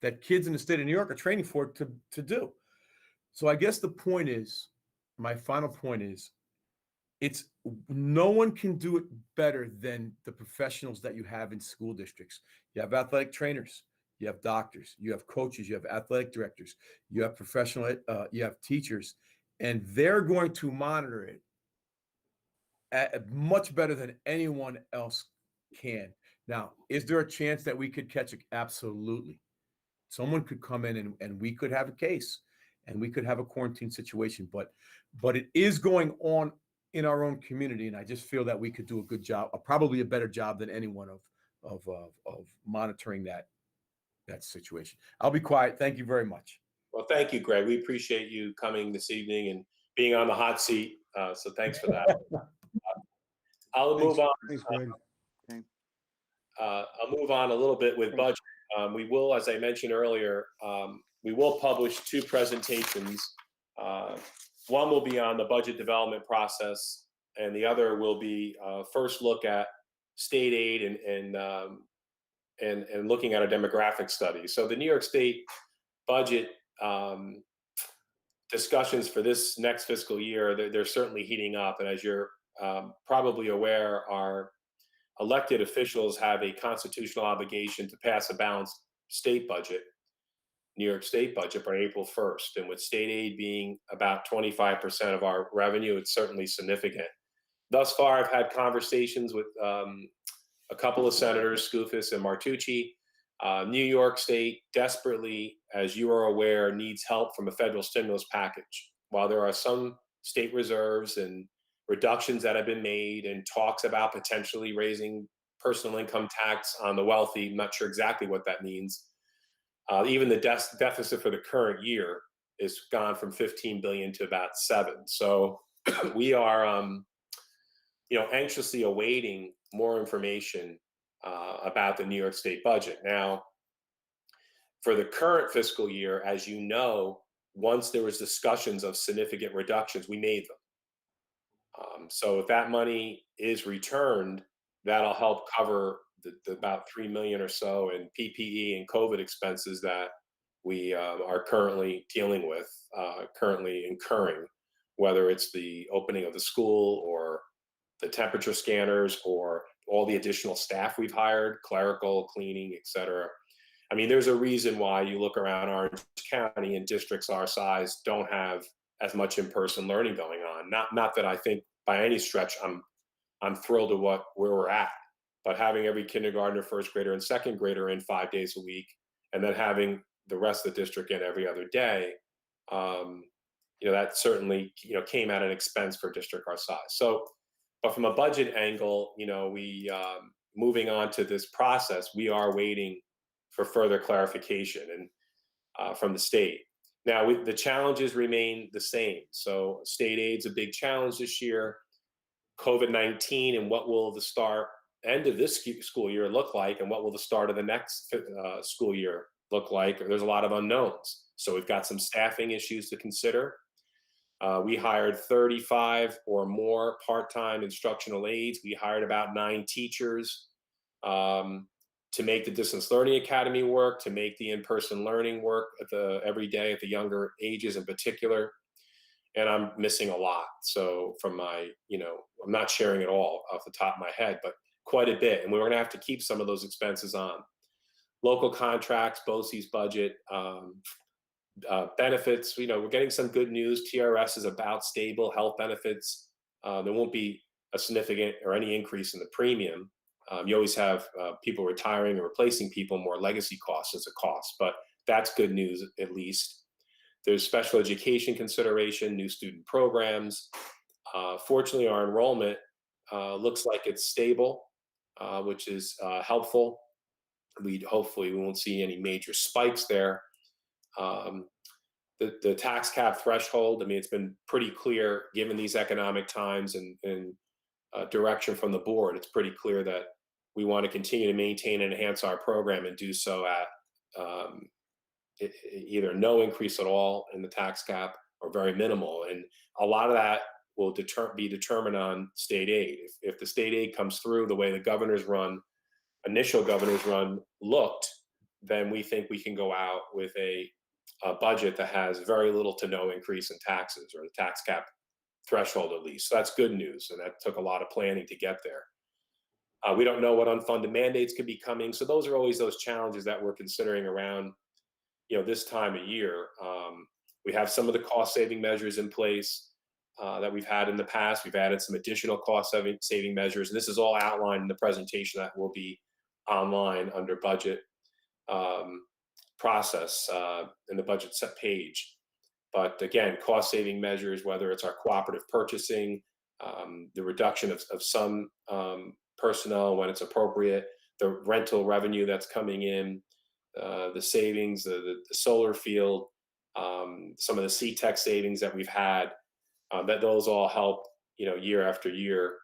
that kids in the state of New York are training for to do. So I guess the point is, my final point is, it's no one can do it better than the professionals that you have in school districts. You have athletic trainers, you have doctors, you have coaches, you have athletic directors, you have you have teachers, and they're going to monitor it much better than anyone else can. Now, is there a chance that we could catch it? Absolutely. Someone could come in and we could have a case and we could have a quarantine situation, but it is going on in our own community. And I just feel that we could do a good job, probably a better job than anyone of monitoring that situation. I'll be quiet. Thank you very much. Well, thank you, Greg. We appreciate you coming this evening and being on the hot seat. So thanks for that. I'll move on. Thanks, Greg. I'll move on a little bit with budget. We will, as I mentioned earlier, we will publish two presentations. One will be on the budget development process, and the other will be first look at state aid and looking at a demographic study. So the New York State budget discussions for this next fiscal year, they're certainly heating up. And as you're probably aware, our elected officials have a constitutional obligation to pass a balanced state budget, New York State budget, by April 1st. And with state aid being about 25% of our revenue, it's certainly significant. Thus far, I've had conversations with a couple of senators, Skoufis and Martucci. New York State desperately, as you are aware, needs help from a federal stimulus package. While there are some state reserves and reductions that have been made and talks about potentially raising personal income tax on the wealthy, I'm not sure exactly what that means. Even the deficit for the current year is gone from 15 billion to about 7. So we are, anxiously awaiting more information about the New York State budget. Now, for the current fiscal year, as you know, once there was discussions of significant reductions, we made them. So if that money is returned, that'll help cover the about 3 million or so in PPE and COVID expenses that we are currently dealing with, currently incurring, whether it's the opening of the school or the temperature scanners or all the additional staff we've hired, clerical, cleaning, et cetera. I mean, there's a reason why you look around Orange County and districts our size don't have as much in-person learning going on. Not that I think by any stretch I'm thrilled at where we're at, but having every kindergartner, first grader, and second grader in 5 days a week, and then having the rest of the district in every other day, that certainly came at an expense for a district our size. So, but from a budget angle, we moving on to this process, we are waiting for further clarification and from the state. Now, the challenges remain the same. So state aid's a big challenge this year. COVID-19 and what will the end of this school year look like, and what will the start of the next school year look like? There's a lot of unknowns. So we've got some staffing issues to consider. We hired 35 or more part-time instructional aides. We hired about 9 teachers to make the distance learning academy work, to make the in-person learning work every day at the younger ages in particular. And I'm missing a lot. So from my, I'm not sharing it all off the top of my head, but quite a bit. And we're going to have to keep some of those expenses on. Local contracts, BOCES budget, Benefits, we're getting some good news. TRS is about stable. Health benefits, there won't be a significant or any increase in the premium. You always have people retiring or replacing people, more legacy costs as a cost, but that's good news at least. There's special education consideration, new student programs. Fortunately, our enrollment looks like it's stable, which is helpful. Hopefully we won't see any major spikes there. The tax cap threshold, I mean, it's been pretty clear given these economic times and direction from the board. It's pretty clear that we want to continue to maintain and enhance our program and do so at either no increase at all in the tax cap or very minimal. And a lot of that will be determined on state aid. If the state aid comes through the way the initial governor's run looked, then we think we can go out with a budget that has very little to no increase in taxes, or the tax cap threshold at least. So that's good news, and that took a lot of planning to get there. We don't know what unfunded mandates could be coming, so those are always those challenges that we're considering around this time of year. We have some of the cost-saving measures in place that we've had in the past. We've added some additional cost-saving measures, and this is all outlined in the presentation that will be online under budget process in the budget set page. But again, cost-saving measures, whether it's our cooperative purchasing, the reduction of some personnel when it's appropriate, the rental revenue that's coming in, the savings, the solar field, some of the CTEC savings that we've had, that those all help, year after year.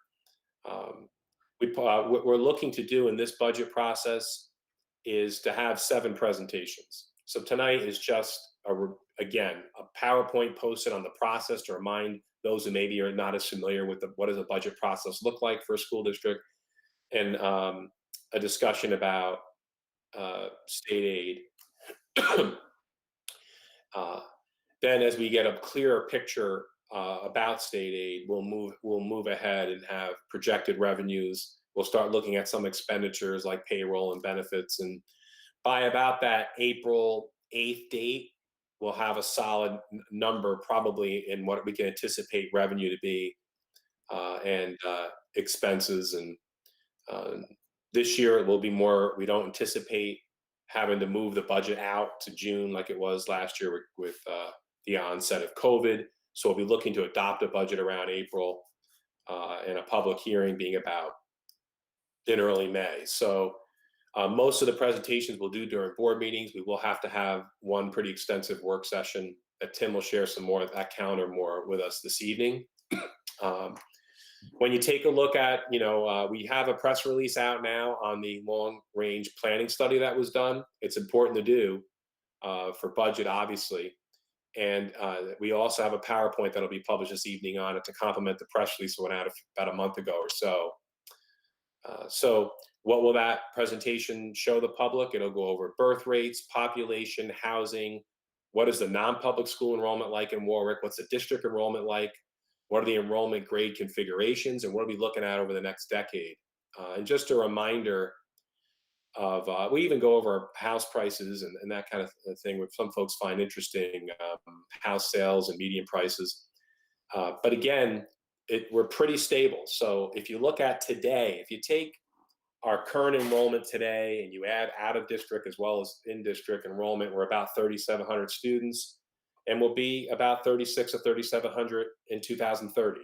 What we're looking to do in this budget process is to have 7 presentations. So tonight is just, again, a PowerPoint posted on the process to remind those who maybe are not as familiar with what does a budget process look like for a school district, and a discussion about state aid. Then as we get a clearer picture about state aid, we'll move ahead and have projected revenues. We'll start looking at some expenditures like payroll and benefits, and by about that April 8th date, we'll have a solid number probably in what we can anticipate revenue to be, and expenses. And this year it will be more, we don't anticipate having to move the budget out to June like it was last year with the onset of COVID. So we'll be looking to adopt a budget around April, and a public hearing being about in early May. So most of the presentations we'll do during board meetings. We will have to have one pretty extensive work session that Tim will share some more of that calendar more with us this evening. When you take a look at, we have a press release out now on the long range planning study that was done. It's important to do for budget, obviously. And we also have a PowerPoint that'll be published this evening on it to complement the press release that went out about a month ago or so. So what will that presentation show the public? It'll go over birth rates, population, housing. What is the non-public school enrollment like in Warwick? What's the district enrollment like? What are the enrollment grade configurations? And what are we looking at over the next decade? And just a reminder of, we even go over house prices and that kind of thing, which some folks find interesting, house sales and median prices. But again, we're pretty stable. So if you look at today, if you take our current enrollment today and you add out of district as well as in district enrollment, we're about 3,700 students, and we'll be about 36 or 3,700 in 2030.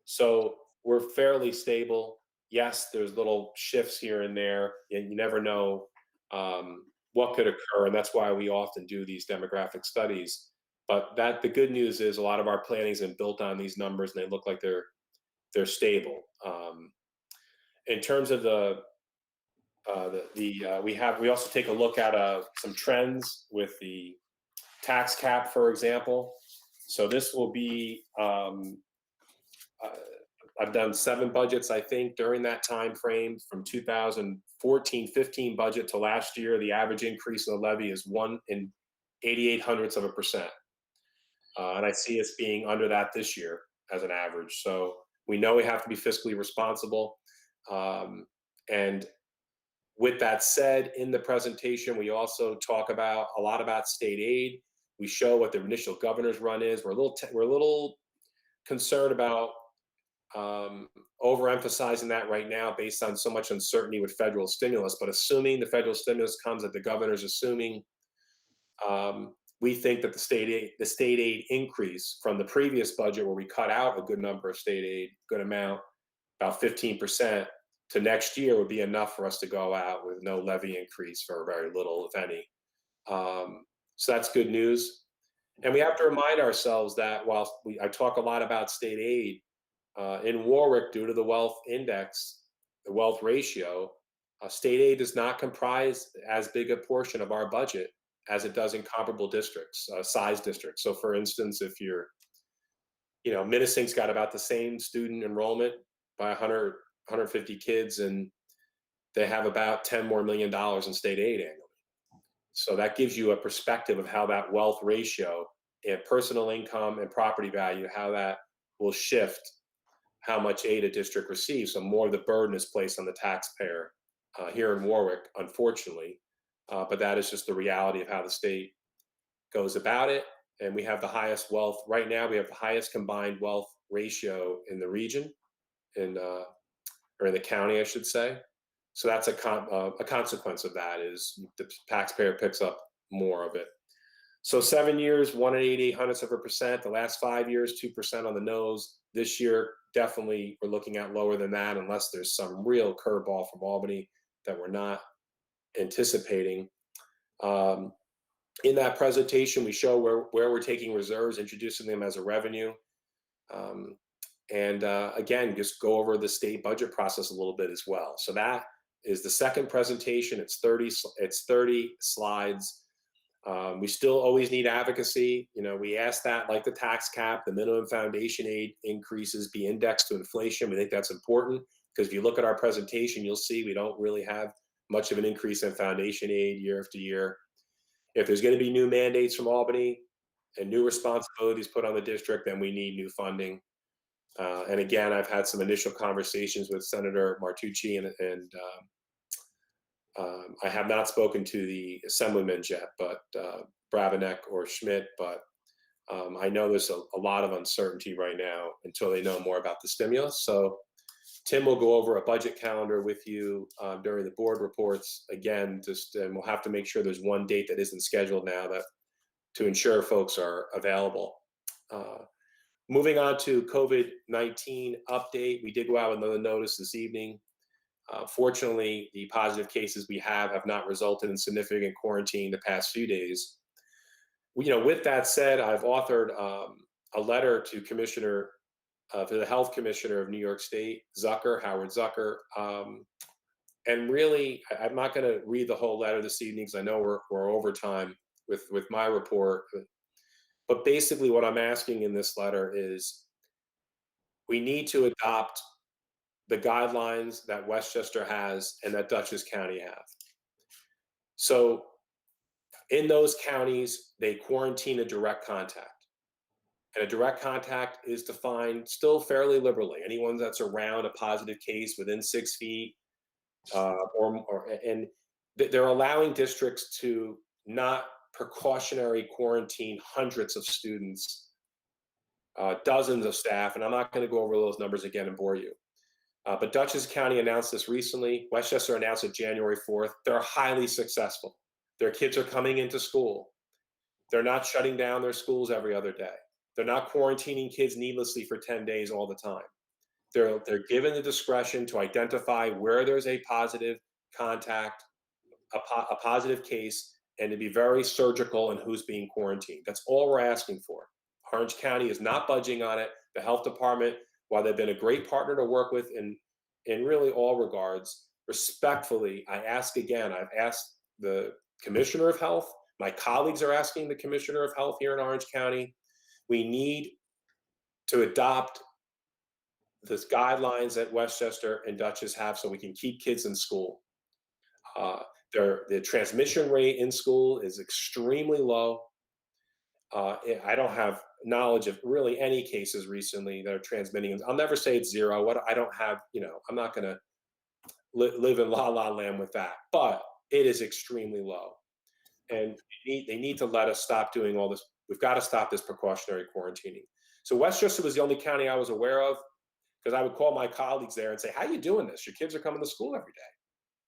So we're fairly stable. Yes, there's little shifts here and there, and you never know what could occur, and that's why we often do these demographic studies. But the good news is a lot of our planning has been built on these numbers, and they look like they're stable. In terms of we also take a look at some trends with the tax cap, for example. So this will be I've done 7 budgets, I think, during that time frame from 2014-15 budget to last year. The average increase in the levy is 1 in 88/100%. And I see us being under that this year as an average. So we know we have to be fiscally responsible. And with that said, in the presentation, we also talk a lot about state aid. We show what the initial governor's run is. We're a little concerned about overemphasizing that right now based on so much uncertainty with federal stimulus. But assuming the federal stimulus comes that the governor's assuming, we think that the state aid increase from the previous budget, where we cut out a good number of state aid, good amount, about 15%, to next year would be enough for us to go out with no levy increase for very little, if any. So that's good news. And we have to remind ourselves that while I talk a lot about state aid, in Warwick, due to the wealth index, the wealth ratio, state aid does not comprise as big a portion of our budget as it does in comparable districts, size districts. So for instance, if you're, Minnesing's got about the same student enrollment by 100, 150 kids, and they have about $10 million more in state aid annually. So that gives you a perspective of how that wealth ratio and personal income and property value, how that will shift how much aid a district receives. So more of the burden is placed on the taxpayer here in Warwick, unfortunately. But that is just the reality of how the state goes about it. And we have the highest wealth, right now we have the highest combined wealth ratio in the region, or in the county, I should say. So that's a consequence of that, is the taxpayer picks up more of it. So 7 years, 1 88/100%. The last 5 years, 2% on the nose. This year, definitely we're looking at lower than that, unless there's some real curveball from Albany that we're not anticipating. In that presentation, we show where we're taking reserves, introducing them as a revenue. And again, just go over the state budget process a little bit as well. So that is the second presentation. It's 30 slides. We still always need advocacy. We ask that, like the tax cap, the minimum foundation aid increases be indexed to inflation. We think that's important, because if you look at our presentation, you'll see we don't really have much of an increase in foundation aid year after year. If there's going to be new mandates from Albany and new responsibilities put on the district, then we need new funding. And again, I've had some initial conversations with Senator Martucci, and I have not spoken to the assemblyman yet, but Bravenek or Schmidt, but I know there's a lot of uncertainty right now until they know more about the stimulus. So Tim will go over a budget calendar with you during the board reports. Again, and we'll have to make sure there's one date that isn't scheduled now, that to ensure folks are available. Moving on to COVID-19 update, we did go out with another notice this evening. Fortunately, the positive cases we have not resulted in significant quarantine the past few days. With that said, I've authored a letter to the Health Commissioner of New York State, Howard Zucker. And really, I'm not going to read the whole letter this evening, because I know we're over time with my report. But basically what I'm asking in this letter is, we need to adopt the guidelines that Westchester has and that Dutchess County have. So in those counties, they quarantine a direct contact. And a direct contact is defined still fairly liberally. Anyone that's around a positive case within 6 feet, and they're allowing districts to not precautionary quarantine hundreds of students, dozens of staff, and I'm not going to go over those numbers again and bore you. But Dutchess County announced this recently. Westchester announced it January 4th. They're highly successful. Their kids are coming into school. They're not shutting down their schools every other day. They're not quarantining kids needlessly for 10 days all the time. They're given the discretion to identify where there's a positive contact, a positive case, and to be very surgical in who's being quarantined. That's all we're asking for. Orange County is not budging on it. The health department, while they've been a great partner to work with in really all regards, respectfully, I ask again, I've asked the Commissioner of Health, my colleagues are asking the Commissioner of Health here in Orange County, we need to adopt the guidelines that Westchester and Dutchess have so we can keep kids in school. The transmission rate in school is extremely low. I don't have knowledge of really any cases recently that are transmitting. I'll never say it's zero. I don't have, I'm not going to live in la la land with that, but it is extremely low. and they need to let us stop doing all this. We've got to stop this precautionary quarantining. So Westchester was the only county I was aware of, because I would call my colleagues there and say, how are you doing this? Your kids are coming to school every day.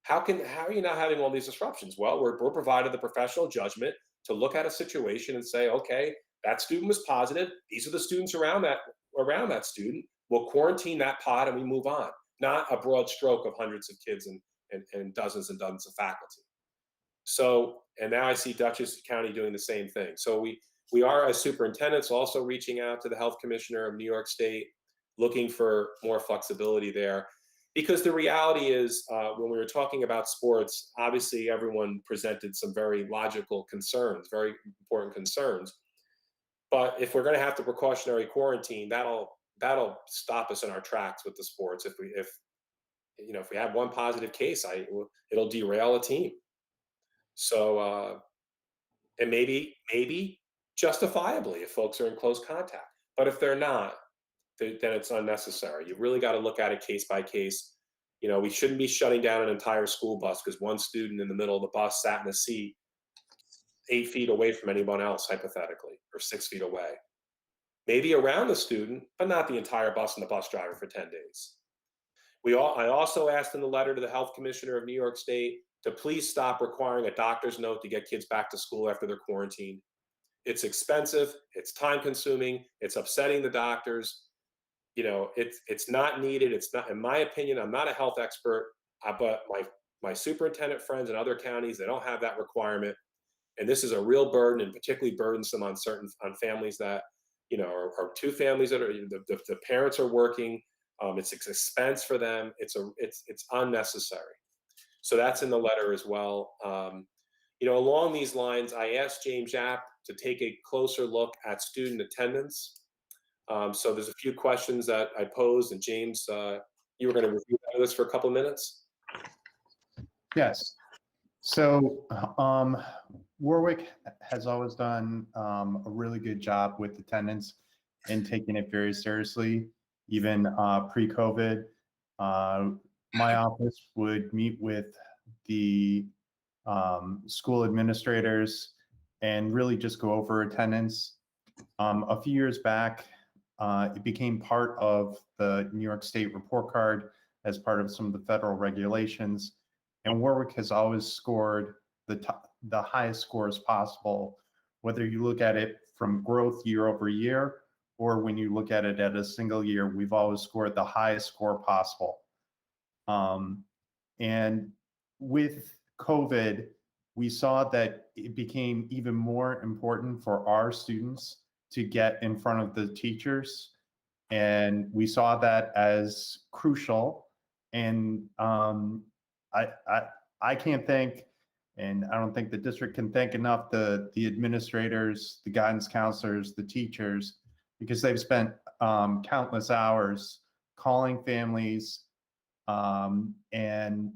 How are you not having all these disruptions? Well, we're provided the professional judgment to look at a situation and say, okay, that student was positive. These are the students around that student. We'll quarantine that pod and we move on. Not a broad stroke of hundreds of kids and dozens of faculty. So, and now I see Dutchess County doing the same thing. So we are, as superintendents, also reaching out to the health commissioner of New York State, looking for more flexibility there. Because the reality is, when we were talking about sports, obviously everyone presented some very logical concerns, very important concerns. But if we're going to have the precautionary quarantine, that'll stop us in our tracks with the sports. If we have one positive case, it'll derail a team. So, and maybe justifiably if folks are in close contact, but if they're not, then it's unnecessary. You really got to look at it case by case. We shouldn't be shutting down an entire school bus because one student in the middle of the bus sat in a seat 8 feet away from anyone else, hypothetically, or 6 feet away. Maybe around the student, but not the entire bus and the bus driver for 10 days. I also asked in the letter to the health commissioner of New York State to please stop requiring a doctor's note to get kids back to school after they're quarantined. It's expensive, it's time consuming, it's upsetting the doctors. It's not needed. It's not, in my opinion, I'm not a health expert, but my superintendent friends in other counties, they don't have that requirement. And this is a real burden, and particularly burdensome on families that, are two families that are, the parents are working. It's expense for them. It's unnecessary. So that's in the letter as well. Along these lines, I asked James Japp to take a closer look at student attendance. So there's a few questions that I posed, and James, you were going to review that with us for a couple of minutes. Yes. So Warwick has always done a really good job with attendance and taking it very seriously, even pre-COVID. My office would meet with the school administrators and really just go over attendance. A few years back, it became part of the New York State report card as part of some of the federal regulations. And Warwick has always scored the highest scores possible, whether you look at it from growth year over year, or when you look at it at a single year, we've always scored the highest score possible. And with COVID, we saw that it became even more important for our students to get in front of the teachers. And we saw that as crucial. And I can't thank, and I don't think the district can thank enough the administrators, the guidance counselors, the teachers, because they've spent countless hours calling families and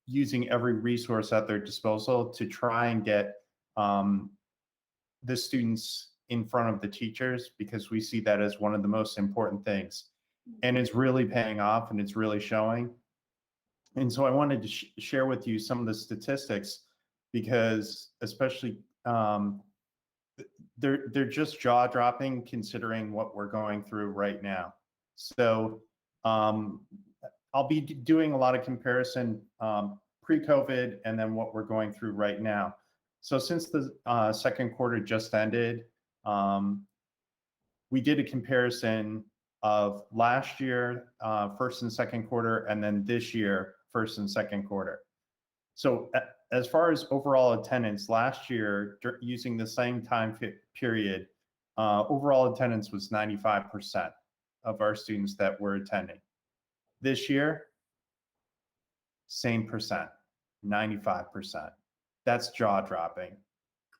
using every resource at their disposal to try and get the students in front of the teachers, because we see that as one of the most important things. And it's really paying off, and it's really showing. And so I wanted to share with you some of the statistics, because especially they're just jaw-dropping considering what we're going through right now. So I'll be doing a lot of comparison pre-COVID and then what we're going through right now. So since the second quarter just ended, we did a comparison of last year, first and second quarter, and then this year, first and second quarter. So as far as overall attendance, last year, using the same time period, overall attendance was 95% of our students that were attending. This year, same percent, 95%. That's jaw-dropping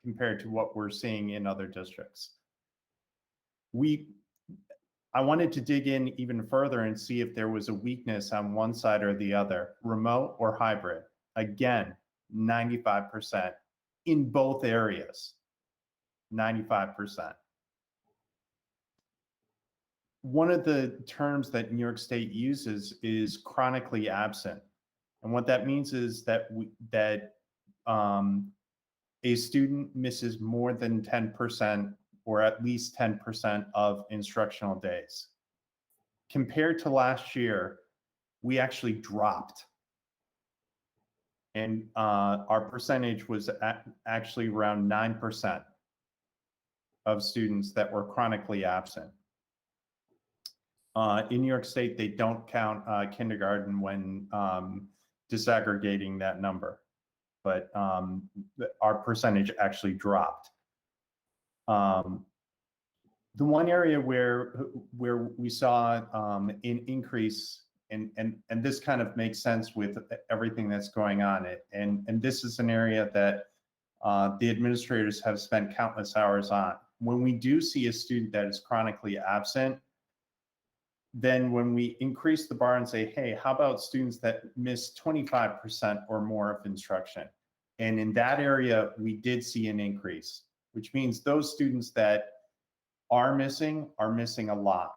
compared to what we're seeing in other districts. I wanted to dig in even further and see if there was a weakness on one side or the other, remote or hybrid. Again, 95% in both areas, 95%. One of the terms that New York State uses is chronically absent. And what that means is that a student misses more than 10% or at least 10% of instructional days. Compared to last year, we actually dropped. And our percentage was actually around 9% of students that were chronically absent. In New York State, they don't count kindergarten when disaggregating that number, but our percentage actually dropped. The one area where we saw an increase, and this kind of makes sense with everything that's going on, and this is an area that the administrators have spent countless hours on. When we do see a student that is chronically absent, then when we increase the bar and say, hey, how about students that miss 25% or more of instruction? And in that area, we did see an increase, which means those students that are missing a lot.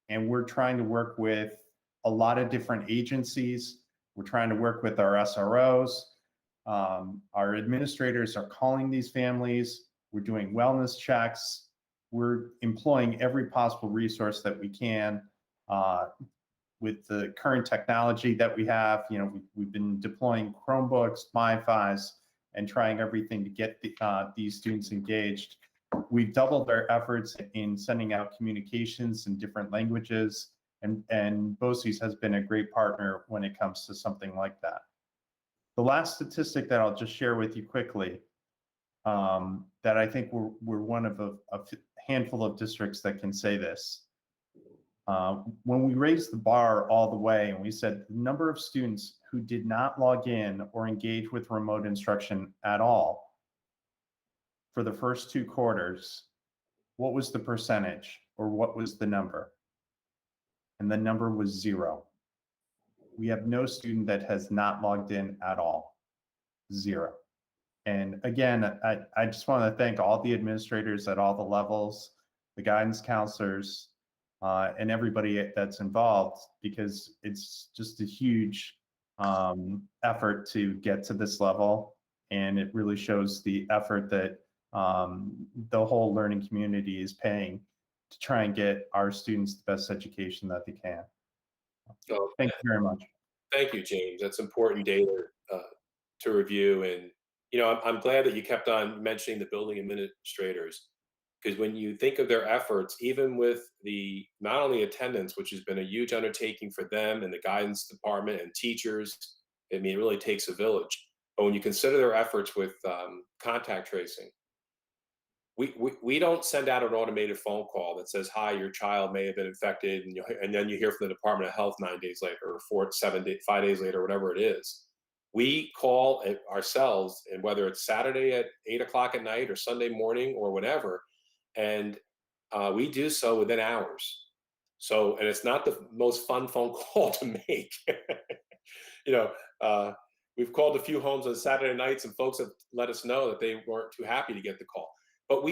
And we're trying to work with a lot of different agencies. We're trying to work with our SROs. Our administrators are calling these families. We're doing wellness checks. We're employing every possible resource that we can. With the current technology that we have, we've been deploying Chromebooks, MiFis, and trying everything to get these students engaged. We've doubled our efforts in sending out communications in different languages, and BOCES has been a great partner when it comes to something like that. The last statistic that I'll just share with you quickly, that I think we're one of a handful of districts that can say this. When we raised the bar all the way and we said the number of students who did not log in or engage with remote instruction at all for the first 2 quarters, what was the percentage or what was the number? And the number was 0. We have no student that has not logged in at all, 0. And again, I just want to thank all the administrators at all the levels, the guidance counselors, and everybody that's involved, because it's just a huge effort to get to this level. And it really shows the effort that the whole learning community is paying to try and get our students the best education that they can. So, thank you very much. Thank you, James. That's important data to review. And, I'm glad that you kept on mentioning the building administrators, because when you think of their efforts, even with the not only attendance, which has been a huge undertaking for them and the guidance department and teachers, it really takes a village. But when you consider their efforts with contact tracing, we don't send out an automated phone call that says, hi, your child may have been infected, and then you hear from the Department of Health 9 days later, or 5 days later, whatever it is. We call it ourselves, and whether it's Saturday at 8 o'clock at night or Sunday morning or whatever, and we do so within hours. So, and it's not the most fun phone call to make. We've called a few homes on Saturday nights, and folks have let us know that they weren't too happy to get the call. But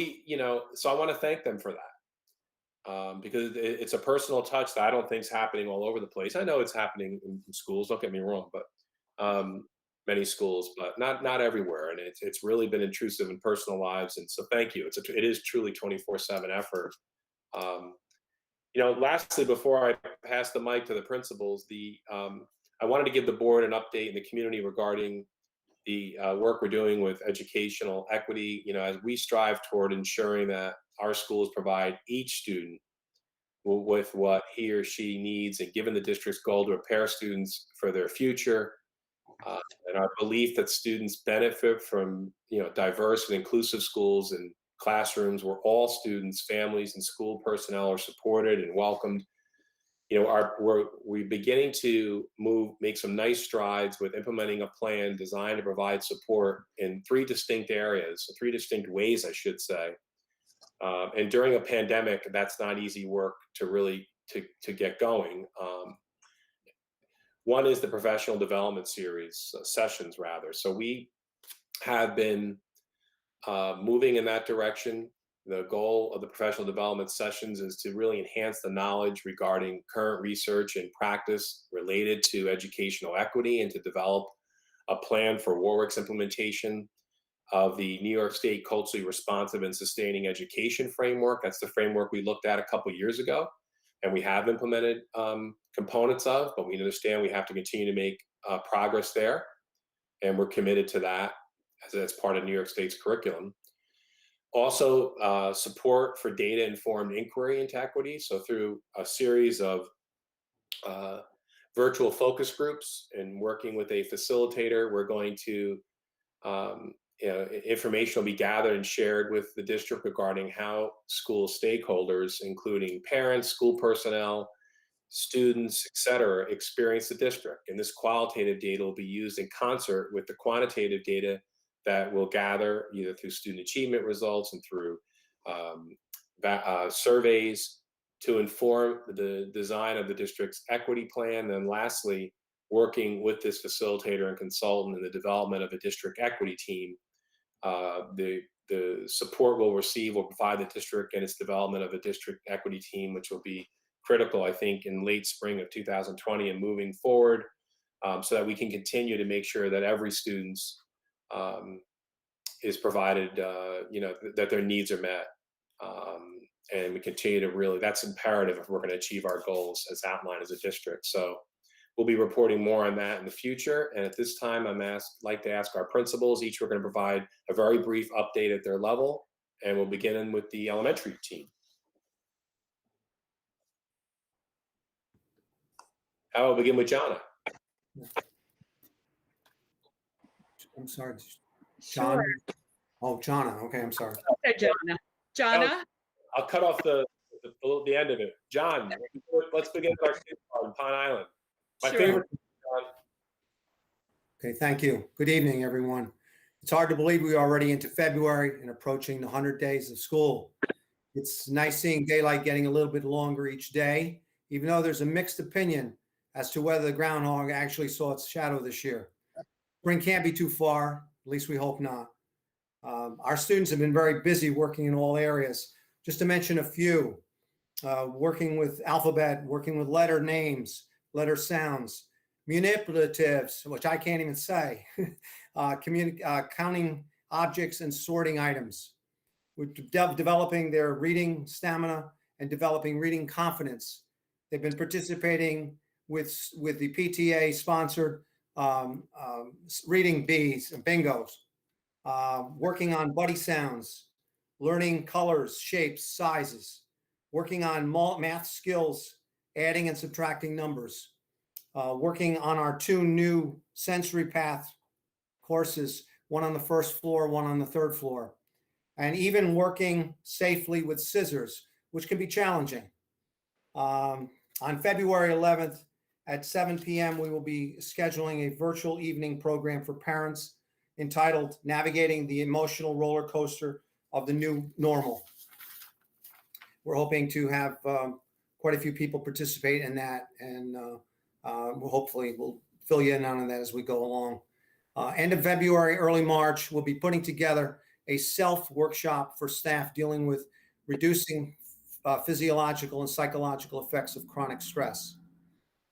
so I want to thank them for that, because it's a personal touch that I don't think is happening all over the place. I know it's happening in schools, don't get me wrong, but many schools, but not everywhere. And it's really been intrusive in personal lives. And so thank you. It is truly 24/7 effort. Lastly, before I pass the mic to the principals, I wanted to give the board an update in the community regarding the work we're doing with educational equity. As we strive toward ensuring that our schools provide each student with what he or she needs, and given the district's goal to prepare students for their future, and our belief that students benefit from diverse and inclusive schools and classrooms where all students, families, and school personnel are supported and welcomed. We're beginning to make some nice strides with implementing a plan designed to provide support in 3 distinct areas, 3 distinct ways, I should say. And during a pandemic, that's not easy work to really to get going. One is the professional development series, sessions rather. So we have been moving in that direction. The goal of the professional development sessions is to really enhance the knowledge regarding current research and practice related to educational equity, and to develop a plan for Warwick's implementation of the New York State Culturally Responsive and Sustaining Education Framework. That's the framework we looked at a couple years ago, and we have implemented components of, but we understand we have to continue to make progress there, and we're committed to that as part of New York State's curriculum. Also, support for data-informed inquiry into equity. So through a series of virtual focus groups and working with a facilitator, we're going to, information will be gathered and shared with the district regarding how school stakeholders, including parents, school personnel, students, et cetera, experience the district. And this qualitative data will be used in concert with the quantitative data that we'll gather either through student achievement results and through surveys to inform the design of the district's equity plan. And then lastly, working with this facilitator and consultant in the development of a district equity team. The support we'll receive will provide the district in its development of a district equity team, which will be critical, I think, in late spring of 2020 and moving forward, so that we can continue to make sure that every student is provided, that their needs are met. And we continue to really, that's imperative if we're going to achieve our goals as outlined as a district. So we'll be reporting more on that in the future. And at this time, like to ask our principals, each we're going to provide a very brief update at their level. And we'll begin with the elementary team. I will begin with Jonna. I'm sorry. Sure. Oh, Jonna. Okay, I'm sorry. Okay, Jonna. Jonna? I'll cut off the end of it. John, let's begin with our kids on Pond Island. My Sure. favorite, John. Okay, thank you. Good evening, everyone. It's hard to believe we're already into February and approaching the 100 days of school. It's nice seeing daylight getting a little bit longer each day, even though there's a mixed opinion as to whether the groundhog actually saw its shadow this year. Spring can't be too far, at least we hope not. Our students have been very busy working in all areas. Just to mention a few, working with alphabet, working with letter names, letter sounds, manipulatives, which I can't even say, counting objects and sorting items. We're developing their reading stamina and developing reading confidence. They've been participating with the PTA sponsored reading bees and bingos, working on buddy sounds, learning colors, shapes, sizes, working on math skills, adding and subtracting numbers, working on our 2 new sensory path courses, one on the first floor, one on the 3rd floor, and even working safely with scissors, which can be challenging. On February 11th at 7 p.m., we will be scheduling a virtual evening program for parents entitled Navigating the Emotional Roller Coaster of the New Normal. We're hoping to have quite a few people participate in that, and hopefully we'll fill you in on that as we go along. End of February, early March, we'll be putting together a self-workshop for staff dealing with reducing physiological and psychological effects of chronic stress.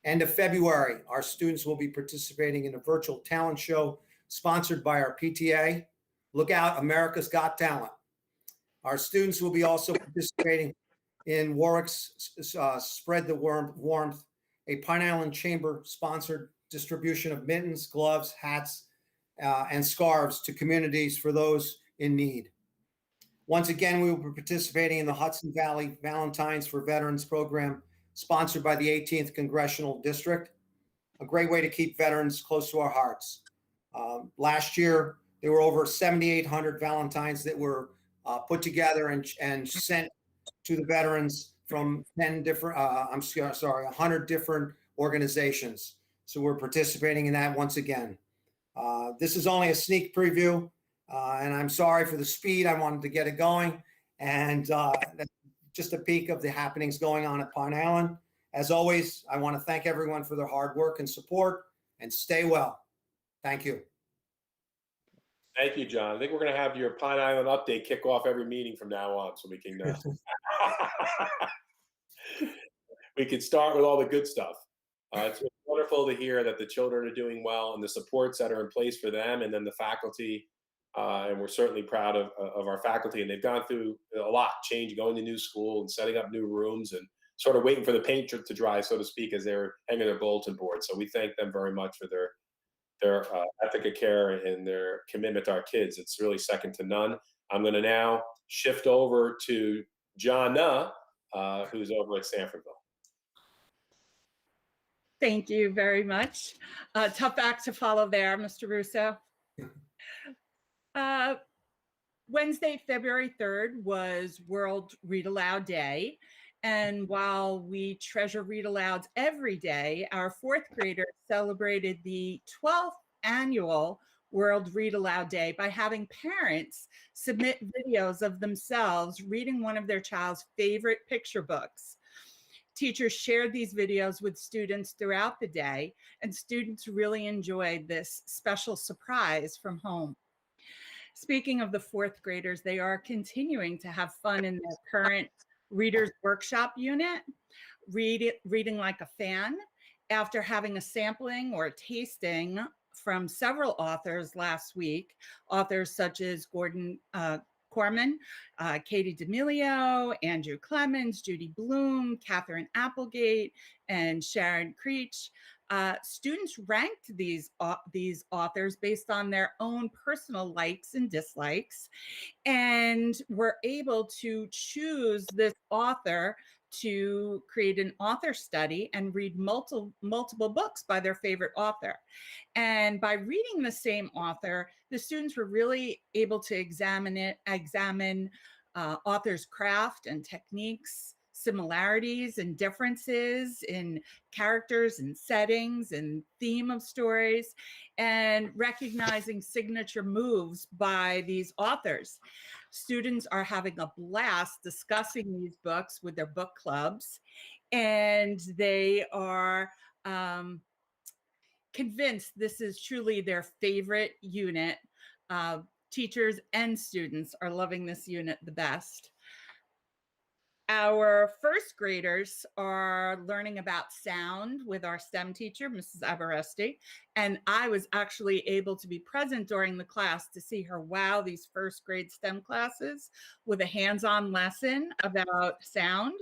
End of February, our students will be participating in a virtual talent show sponsored by our PTA. Look out, America's Got Talent. Our students will be also participating in Warwick's Spread the Warmth, a Pine Island Chamber sponsored distribution of mittens, gloves, hats, and scarves to communities for those in need. Once again, we will be participating in the Hudson Valley Valentines for Veterans program sponsored by the 18th Congressional District, a great way to keep veterans close to our hearts. Last year, there were over 7,800 Valentines that were put together and sent to the veterans from 100 different organizations. So we're participating in that once again. This is only a sneak preview, and I'm sorry for the speed. I wanted to get it going, and that's just a peek of the happenings going on at Pine Island. As always, I want to thank everyone for their hard work and support, and stay well. Thank you. Thank you, John. I think we're going to have your Pine Island update kick off every meeting from now on, so we can we can start with all the good stuff. It's wonderful to hear that the children are doing well and the supports that are in place for them, and then the faculty and we're certainly proud of our faculty. And they've gone through a lot, going to new school and setting up new rooms and sort of waiting for the paint to dry, so to speak, as they're hanging their bulletin board. So we thank them very much for their ethic of care and their commitment to our kids. It's really second to none. I'm going to now shift over to Jonna, who's over at Sanfordville. Thank you very much. Tough act to follow there, Mr. Russo. Wednesday, February 3rd was World Read Aloud Day. And while we treasure read alouds every day, our fourth graders celebrated the 12th annual World Read Aloud Day by having parents submit videos of themselves reading one of their child's favorite picture books. Teachers shared these videos with students throughout the day, and students really enjoyed this special surprise from home. Speaking of the fourth graders, they are continuing to have fun in their current Reader's Workshop unit, reading like a fan, after having a sampling or a tasting from several authors last week, authors such as Gordon Corman, Katie D'Amelio, Andrew Clemens, Judy Bloom, Catherine Applegate, and Sharon Creech. Students ranked these authors based on their own personal likes and dislikes, and were able to choose this author to create an author study and read multiple books by their favorite author. And by reading the same author, the students were really able to examine author's craft and techniques, similarities and differences in characters and settings and theme of stories, and recognizing signature moves by these authors. Students are having a blast discussing these books with their book clubs, and they are convinced this is truly their favorite unit. Teachers and students are loving this unit the best. Our first graders are learning about sound with our STEM teacher, Mrs. Aberesti, and I was actually able to be present during the class to see her wow these first grade STEM classes with a hands-on lesson about sound.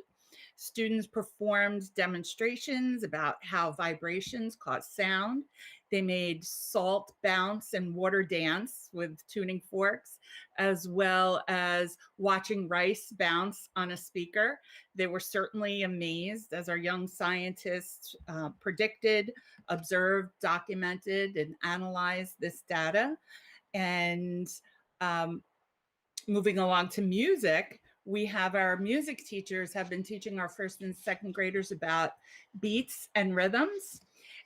Students performed demonstrations about how vibrations cause sound. They made salt bounce and water dance with tuning forks, as well as watching rice bounce on a speaker. They were certainly amazed as our young scientists predicted, observed, documented, and analyzed this data. And moving along to music, we have our music teachers have been teaching our first and second graders about beats and rhythms.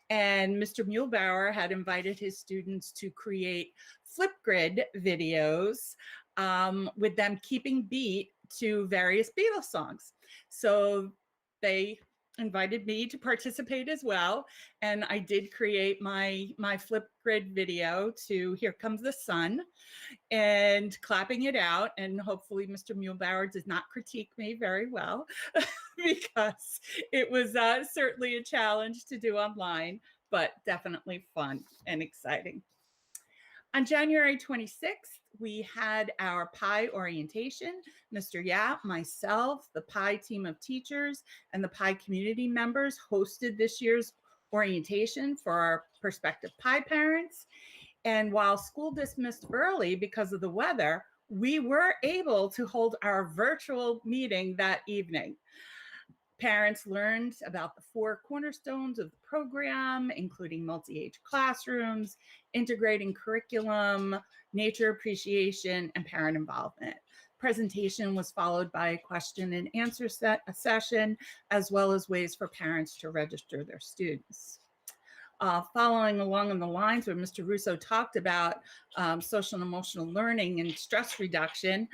And Mr. Muehlbauer had invited his students to create Flipgrid videos with them keeping beat to various Beatles songs. So they invited me to participate as well. And I did create my Flipgrid video to Here Comes the Sun and clapping it out. And hopefully Mr. Muehlbauer did not critique me very well because it was certainly a challenge to do online, but definitely fun and exciting. On January 26th, we had our PI orientation. Mr. Yap, myself, the PI team of teachers, and the PI community members hosted this year's orientation for our prospective PI parents. And while school dismissed early because of the weather, we were able to hold our virtual meeting that evening. Parents learned about the 4 cornerstones of the program, including multi-age classrooms, integrating curriculum, nature appreciation, and parent involvement. Presentation was followed by a question and answer session, as well as ways for parents to register their students. Following along on the lines where Mr. Russo talked about social and emotional learning and stress reduction,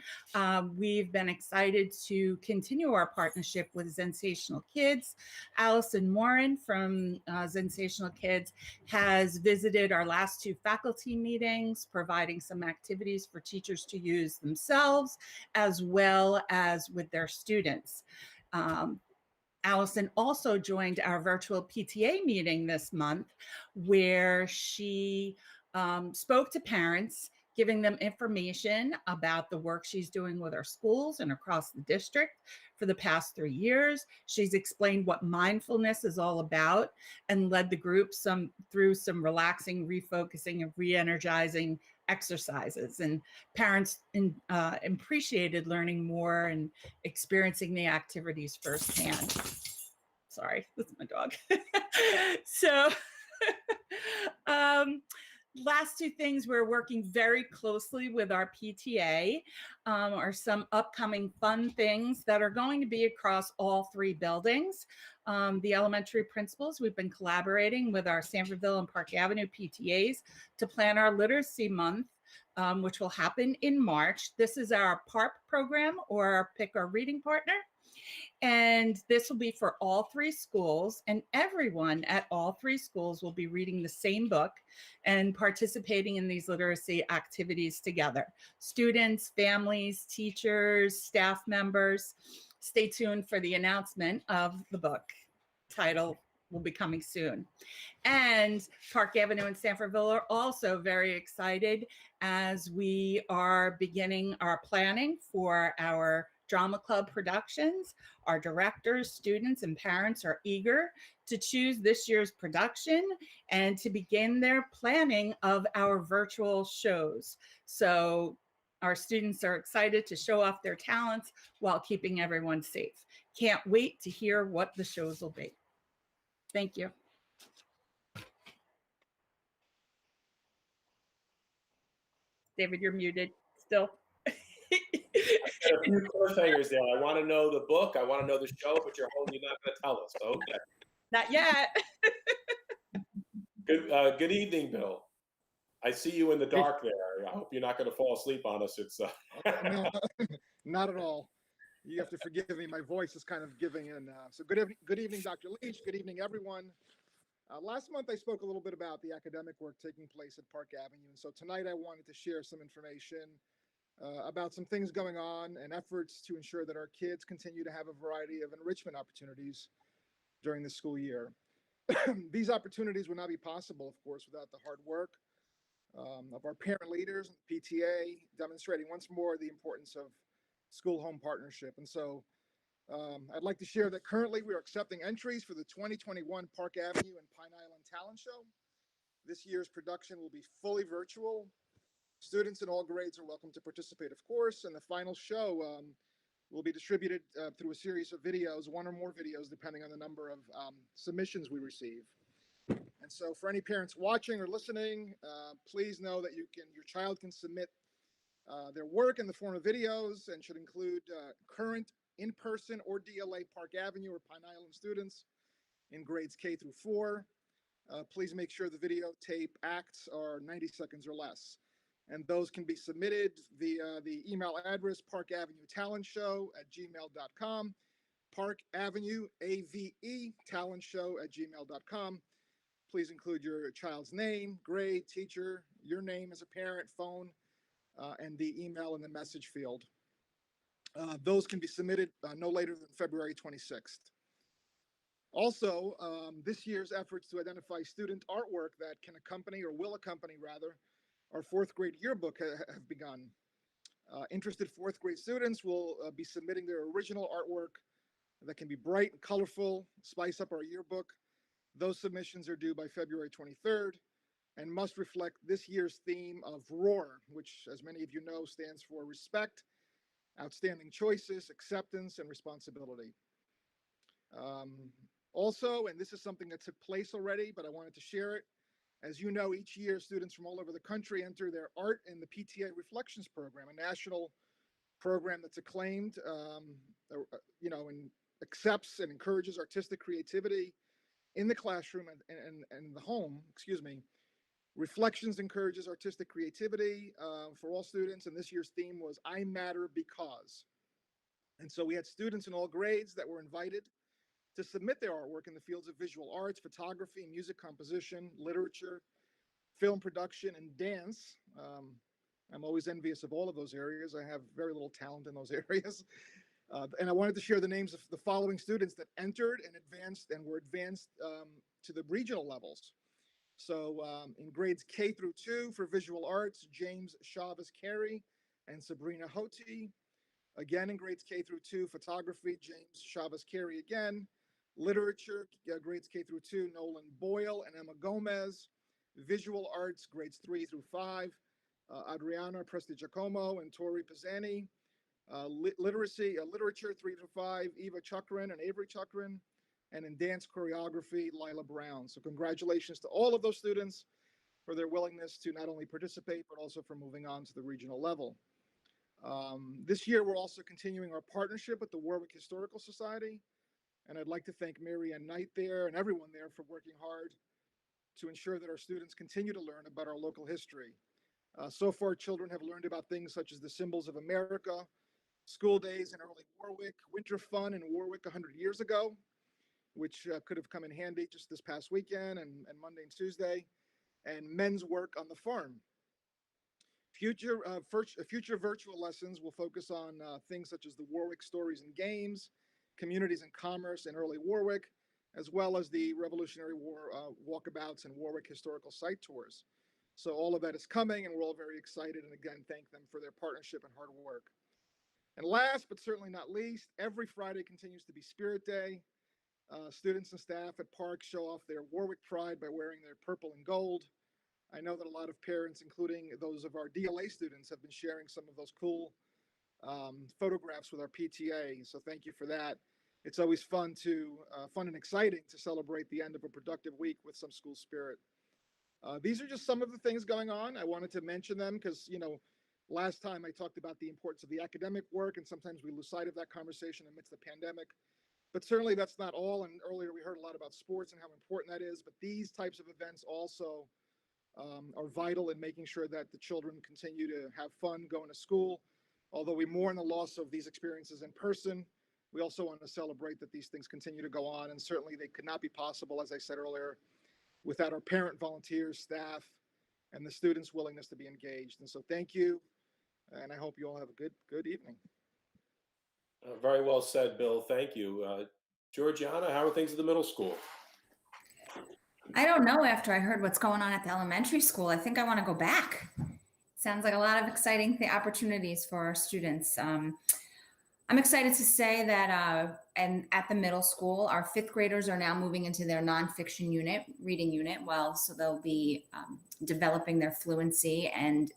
we've been excited to continue our partnership with Sensational Kids. Allison Morin from Sensational Kids has visited our last 2 faculty meetings, providing some activities for teachers to use themselves, as well as with their students. Allison also joined our virtual PTA meeting this month, where she spoke to parents, giving them information about the work she's doing with our schools and across the district for the past 3 years. She's explained what mindfulness is all about and led the group through some relaxing, refocusing, and re-energizing exercises. And parents appreciated learning more and experiencing the activities firsthand. Sorry, that's my dog. So last two things, we're working very closely with our PTA, are some upcoming fun things that are going to be across all 3 buildings. The elementary principals, we've been collaborating with our Sanfordville and Park Avenue PTAs to plan our literacy month, which will happen in March. This is our PARP program, or our Pick Our Reading Partner. And this will be for all 3 schools, and everyone at all 3 schools will be reading the same book and participating in these literacy activities together. Students, families, teachers, staff members. Stay tuned for the announcement of the book. Title will be coming soon. And Park Avenue and Sanfordville are also very excited as we are beginning our planning for our drama club productions. Our directors, students, and parents are eager to choose this year's production and to begin their planning of our virtual shows. So our students are excited to show off their talents while keeping everyone safe. Can't wait to hear what the shows will be. Thank you. David, you're muted still. A few cliffhangers there. I want to know the book. I want to know the show, but you're not going to tell us. Okay. Not yet. Good evening, Bill. I see you in the dark there. I hope you're not going to fall asleep on us. It's No, not at all. You have to forgive me. My voice is kind of giving in. So good evening, Dr. Leach. Good evening, everyone. Last month, I spoke a little bit about the academic work taking place at Park Avenue. And so tonight I wanted to share some information about some things going on and efforts to ensure that our kids continue to have a variety of enrichment opportunities during the school year. These opportunities would not be possible, of course, without the hard work of our parent leaders and PTA, demonstrating once more the importance of school-home partnership. And so I'd like to share that currently we are accepting entries for the 2021 Park Avenue and Pine Island Talent Show. This year's production will be fully virtual. Students in all grades are welcome to participate, of course, and the final show will be distributed through a series of videos, 1 or more videos, depending on the number of submissions we receive. And so for any parents watching or listening, please know that your child can submit their work in the form of videos and should include current in-person or DLA Park Avenue or Pine Island students in grades K through 4. Please make sure the videotape acts are 90 seconds or less. And those can be submitted via the email address parkavenuetalentshow@gmail.com, Park Avenue AVE talentshow@gmail.com. Please include your child's name, grade, teacher, your name as a parent, phone, and the email in the message field. Those can be submitted no later than February 26th. Also, this year's efforts to identify student artwork that can accompany, or will accompany rather, our 4th grade yearbook have begun. Interested 4th grade students will be submitting their original artwork that can be bright and colorful, spice up our yearbook. Those submissions are due by February 23rd and must reflect this year's theme of ROAR, which, as many of you know, stands for respect, outstanding choices, acceptance, and responsibility. Also, and this is something that took place already, but I wanted to share it. As you know, each year, students from all over the country enter their art in the PTA Reflections Program, a national program that's acclaimed, and accepts and encourages artistic creativity in the classroom and the home, Reflections encourages artistic creativity for all students, and this year's theme was I Matter Because. And so we had students in all grades that were invited to submit their artwork in the fields of visual arts, photography, music composition, literature, film production, and dance. I'm always envious of all of those areas. I have very little talent in those areas. And I wanted to share the names of the following students that entered and were advanced to the regional levels. So in grades K through 2 for visual arts, James Chavez Carey and Sabrina Hoti. Again, in grades K through 2, photography, James Chavez Carey again. Literature, grades K through 2, Nolan Boyle and Emma Gomez. Visual arts, grades 3 through 5, Adriana Prestigiacomo and Tori Pisani. Literature, 3 through 5, Eva Chukran and Avery Chukran. And in dance choreography, Lila Brown. So congratulations to all of those students for their willingness to not only participate, but also for moving on to the regional level. This year, we're also continuing our partnership with the Warwick Historical Society. And I'd like to thank Mary Ann Knight there and everyone there for working hard to ensure that our students continue to learn about our local history. So far, children have learned about things such as the symbols of America, school days in early Warwick, winter fun in Warwick 100 years ago, which could have come in handy just this past weekend and Monday and Tuesday, and men's work on the farm. Future virtual lessons will focus on things such as the Warwick stories and games, communities and commerce in early Warwick, as well as the Revolutionary War walkabouts and Warwick historical site tours. So all of that is coming, and we're all very excited, and again, thank them for their partnership and hard work. And last, but certainly not least, every Friday continues to be Spirit Day. Students and staff at parks show off their Warwick pride by wearing their purple and gold. I know that a lot of parents, including those of our DLA students, have been sharing some of those cool photographs with our PTA. So thank you for that. It's always fun and exciting to celebrate the end of a productive week with some school spirit. These are just some of the things going on. I wanted to mention them because, last time I talked about the importance of the academic work, and sometimes we lose sight of that conversation amidst the pandemic. But certainly that's not all. And earlier we heard a lot about sports and how important that is. But these types of events also are vital in making sure that the children continue to have fun going to school. Although we mourn the loss of these experiences in person, we also want to celebrate that these things continue to go on. And certainly they could not be possible, as I said earlier, without our parent, volunteers, staff, and the students' willingness to be engaged. And so thank you. And I hope you all have a good evening. Very well said, Bill. Thank you. Georgiana, how are things at the middle school? I don't know after I heard what's going on at the elementary school. I think I want to go back. Sounds like a lot of exciting opportunities for our students. I'm excited to say that and at the middle school, our 5th graders are now moving into their nonfiction unit, reading unit. So they'll be developing their fluency and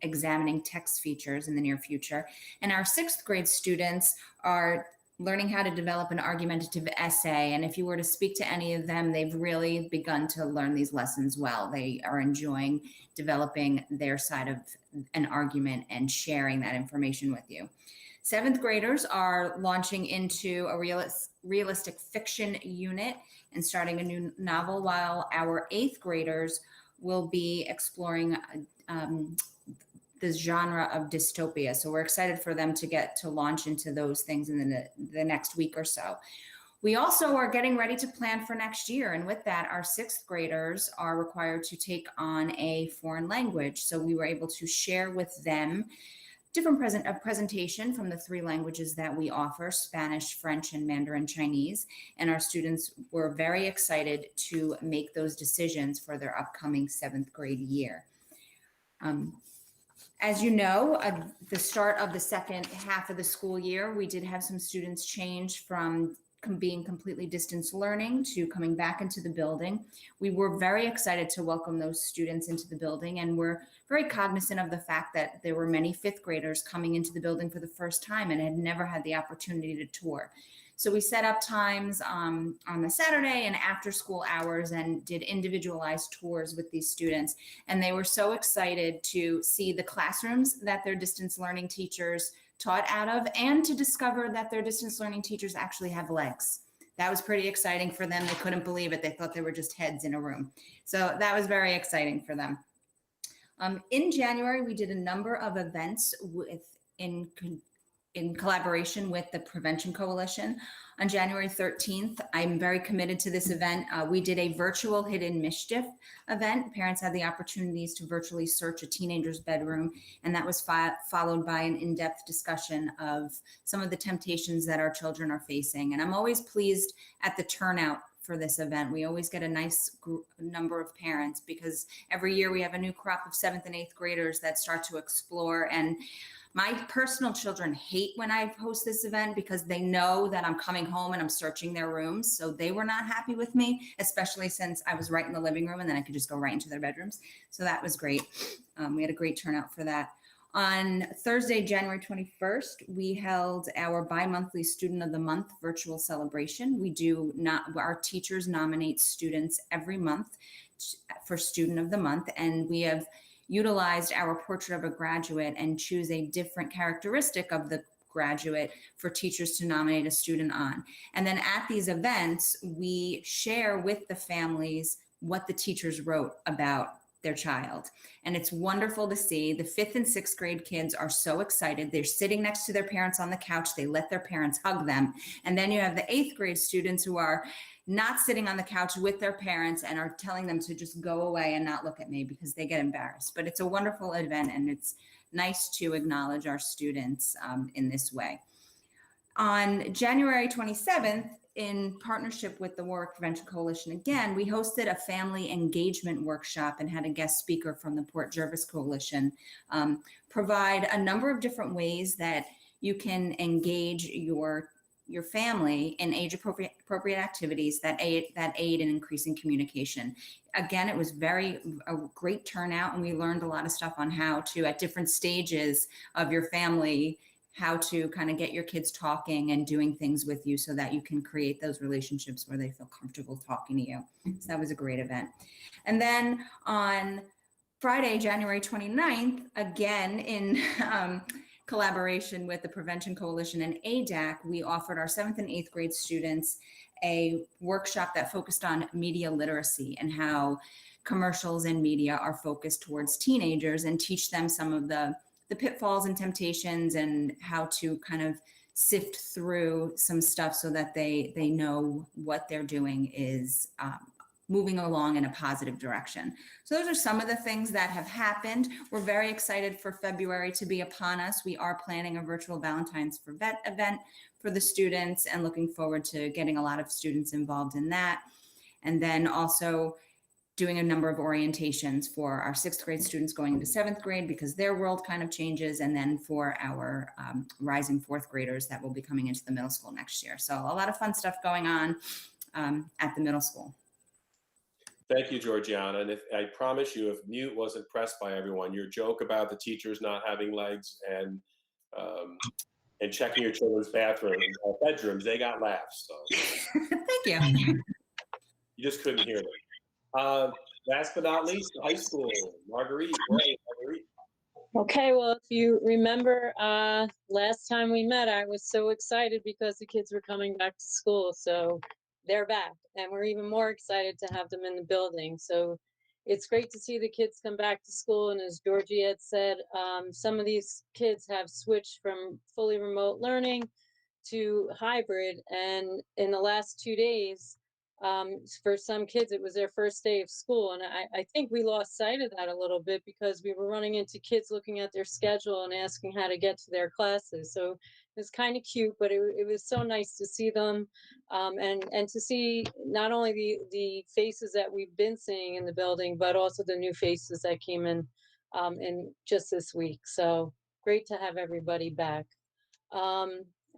examining text features in the near future. And our 6th grade students are learning how to develop an argumentative essay. And if you were to speak to any of them, they've really begun to learn these lessons well. They are enjoying developing their side of an argument and sharing that information with you. 7th graders are launching into a realistic fiction unit and starting a new novel, while our 8th graders will be exploring this genre of dystopia. So we're excited for them to get to launch into those things in the next week or so. We also are getting ready to plan for next year. And with that, our 6th graders are required to take on a foreign language. So we were able to share with them different presentation from the 3 languages that we offer: Spanish, French, and Mandarin Chinese. And our students were very excited to make those decisions for their upcoming 7th grade year. As you know, the start of the second half of the school year, we did have some students change from being completely distance learning to coming back into the building. We were very excited to welcome those students into the building, and we're very cognizant of the fact that there were many 5th graders coming into the building for the first time and had never had the opportunity to tour. So we set up times on the Saturday and after school hours and did individualized tours with these students. And they were so excited to see the classrooms that their distance learning teachers taught out of, and to discover that their distance learning teachers actually have legs. That was pretty exciting for them. They couldn't believe it. They thought they were just heads in a room. So that was very exciting for them. In January, we did a number of events in collaboration with the Prevention Coalition. On January 13th, I'm very committed to this event. We did a virtual hidden mischief event. Parents had the opportunities to virtually search a teenager's bedroom, and that was followed by an in-depth discussion of some of the temptations that our children are facing. And I'm always pleased at the turnout for this event. We always get a nice number of parents because every year we have a new crop of 7th and 8th graders that start to explore. And my personal children hate when I host this event because they know that I'm coming home and I'm searching their rooms. So they were not happy with me, especially since I was right in the living room and then I could just go right into their bedrooms. So that was great. We had a great turnout for that. On Thursday, January 21st, we held our bi-monthly Student of the Month virtual celebration. Our teachers nominate students every month for Student of the Month, and we have utilized our portrait of a graduate and choose a different characteristic of the graduate for teachers to nominate a student on. And then at these events, we share with the families what the teachers wrote about their child. And it's wonderful to see. The 5th and 6th grade kids are so excited. They're sitting next to their parents on the couch. They let their parents hug them. And then you have the 8th grade students who are not sitting on the couch with their parents and are telling them to just go away and not look at me because they get embarrassed. But it's a wonderful event, and it's nice to acknowledge our students in this way. On January 27th, in partnership with the Warwick Prevention Coalition, again, we hosted a family engagement workshop and had a guest speaker from the Port Jervis Coalition provide a number of different ways that you can engage your family in age-appropriate activities that aid in increasing communication. Again, it was a great turnout, and we learned a lot of stuff on how to, at different stages of your family, how to kind of get your kids talking and doing things with you so that you can create those relationships where they feel comfortable talking to you. So that was a great event. And then on Friday, January 29th, again, in collaboration with the Prevention Coalition and ADAC, we offered our 7th and 8th grade students a workshop that focused on media literacy and how commercials and media are focused towards teenagers, and teach them some of the pitfalls and temptations and how to kind of sift through some stuff so that they know what they're doing is moving along in a positive direction. So those are some of the things that have happened. We're very excited for February to be upon us. We are planning a virtual Valentine's for Vet event for the students and looking forward to getting a lot of students involved in that. And then also doing a number of orientations for our 6th grade students going into 7th grade because their world kind of changes, and then for our rising 4th graders that will be coming into the middle school next year. So a lot of fun stuff going on at the middle school. Thank you, Georgiana. And I promise you, if mute wasn't pressed by everyone, your joke about the teachers not having legs and checking your children's bedrooms, they got laughs. So. Thank you. You just couldn't hear them. Last but not least, high school. Marguerite. Okay, well, if you remember last time we met, I was so excited because the kids were coming back to school. So they're back, and we're even more excited to have them in the building. So it's great to see the kids come back to school. And as Georgie had said, some of these kids have switched from fully remote learning to hybrid. And in the last 2 days, for some kids, it was their first day of school. And I think we lost sight of that a little bit because we were running into kids looking at their schedule and asking how to get to their classes. So it was kind of cute, but it was so nice to see them and to see not only the faces that we've been seeing in the building, but also the new faces that came in just this week. So great to have everybody back.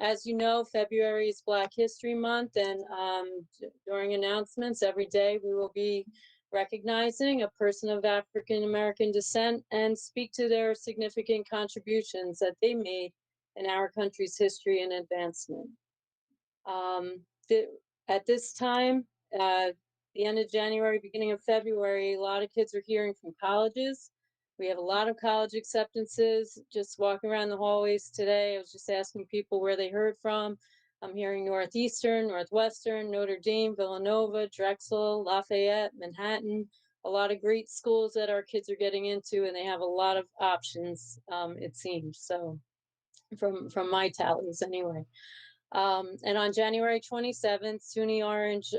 As you know, February is Black History Month, and during announcements every day, we will be recognizing a person of African American descent and speak to their significant contributions that they made in our country's history and advancement. At this time, the end of January, beginning of February, a lot of kids are hearing from colleges. We have a lot of college acceptances. Just walking around the hallways today, I was just asking people where they heard from. I'm hearing Northeastern, Northwestern, Notre Dame, Villanova, Drexel, Lafayette, Manhattan. A lot of great schools that our kids are getting into, and they have a lot of options, it seems. So from my tallies anyway. And on January 27th, SUNY Orange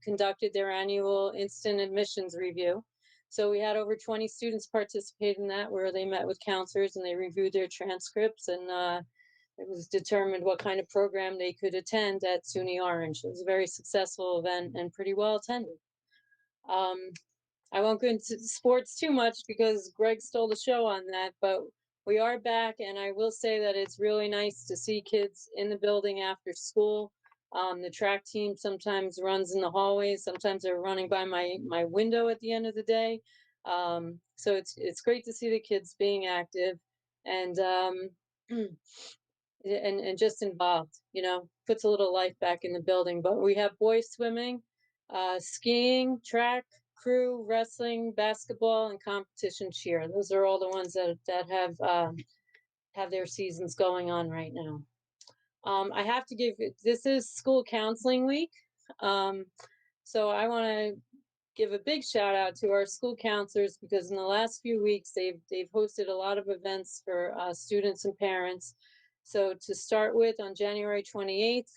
conducted their annual instant admissions review. So we had over 20 students participate in that, where they met with counselors and they reviewed their transcripts. And it was determined what kind of program they could attend at SUNY Orange. It was a very successful event and pretty well attended. I won't go into sports too much because Greg stole the show on that, but we are back, and I will say that it's really nice to see kids in the building after school. The track team sometimes runs in the hallways. Sometimes they're running by my window at the end of the day. So it's great to see the kids being active and and just involved. You know, puts a little life back in the building. But we have boys swimming, skiing, track, crew, wrestling, basketball, and competition cheer. Those are all the ones that have their seasons going on right now. I have to give, this is school counseling week. So I want to give a big shout out to our school counselors because in the last few weeks, they've hosted a lot of events for students and parents. So to start with, on January 28th,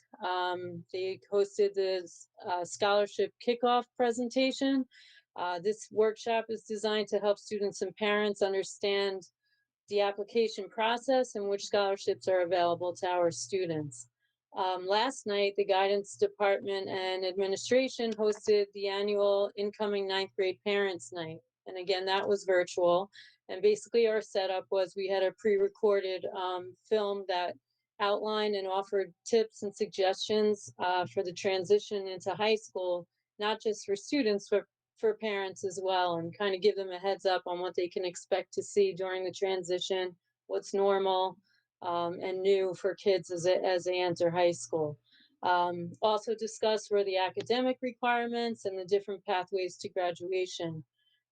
they hosted the scholarship kickoff presentation. This workshop is designed to help students and parents understand the application process and which scholarships are available to our students. Last night, the guidance department and administration hosted the annual incoming ninth grade parents night. And again, that was virtual. And basically our setup was we had a pre-recorded film that outlined and offered tips and suggestions for the transition into high school, not just for students, but for parents as well, and kind of give them a heads up on what they can expect to see during the transition, what's normal and new for kids as they enter high school. Also discuss where the academic requirements and the different pathways to graduation.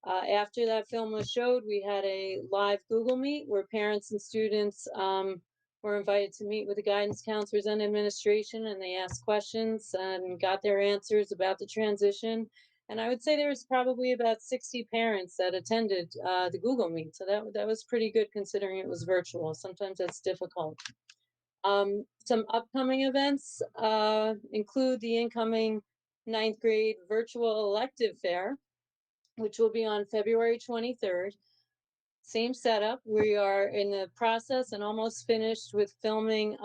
After that film was showed, we had a live Google Meet where parents and students were invited to meet with the guidance counselors and administration, and they asked questions and got their answers about the transition. And I would say there was probably about 60 parents that attended the Google Meet. So that was pretty good considering it was virtual. Sometimes that's difficult. Some upcoming events include the incoming ninth grade virtual elective fair, which will be on February 23rd. Same setup. We are in the process and almost finished with filming